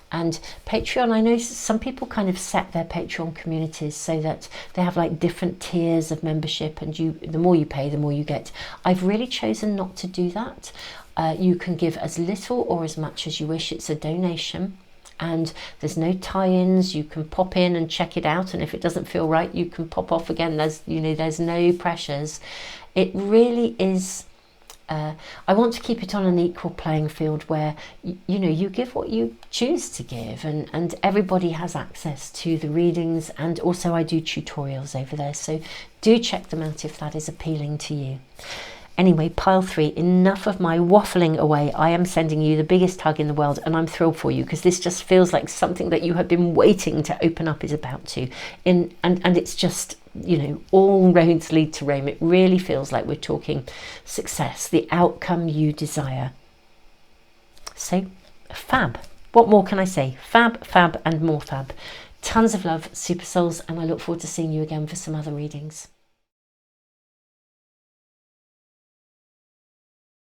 And Patreon, I know some people kind of set their Patreon communities so that they have like different tiers of membership, and the more you pay, the more you get. I've really chosen not to do that. You can give as little or as much as you wish. It's a donation, and there's no tie-ins. You can pop in and check it out, and if it doesn't feel right, you can pop off again. There's no pressures. It really is. I want to keep it on an equal playing field where you give what you choose to give, and everybody has access to the readings, and also I do tutorials over there, so do check them out if that is appealing to you. Anyway, Pile 3, enough of my waffling away. I am sending you the biggest hug in the world, and I'm thrilled for you, because this just feels like something that you have been waiting to open up is about to. And it's just, all roads lead to Rome. It really feels like we're talking success, the outcome you desire. So, fab. What more can I say? Fab, fab, and more fab. Tons of love, super souls, and I look forward to seeing you again for some other readings.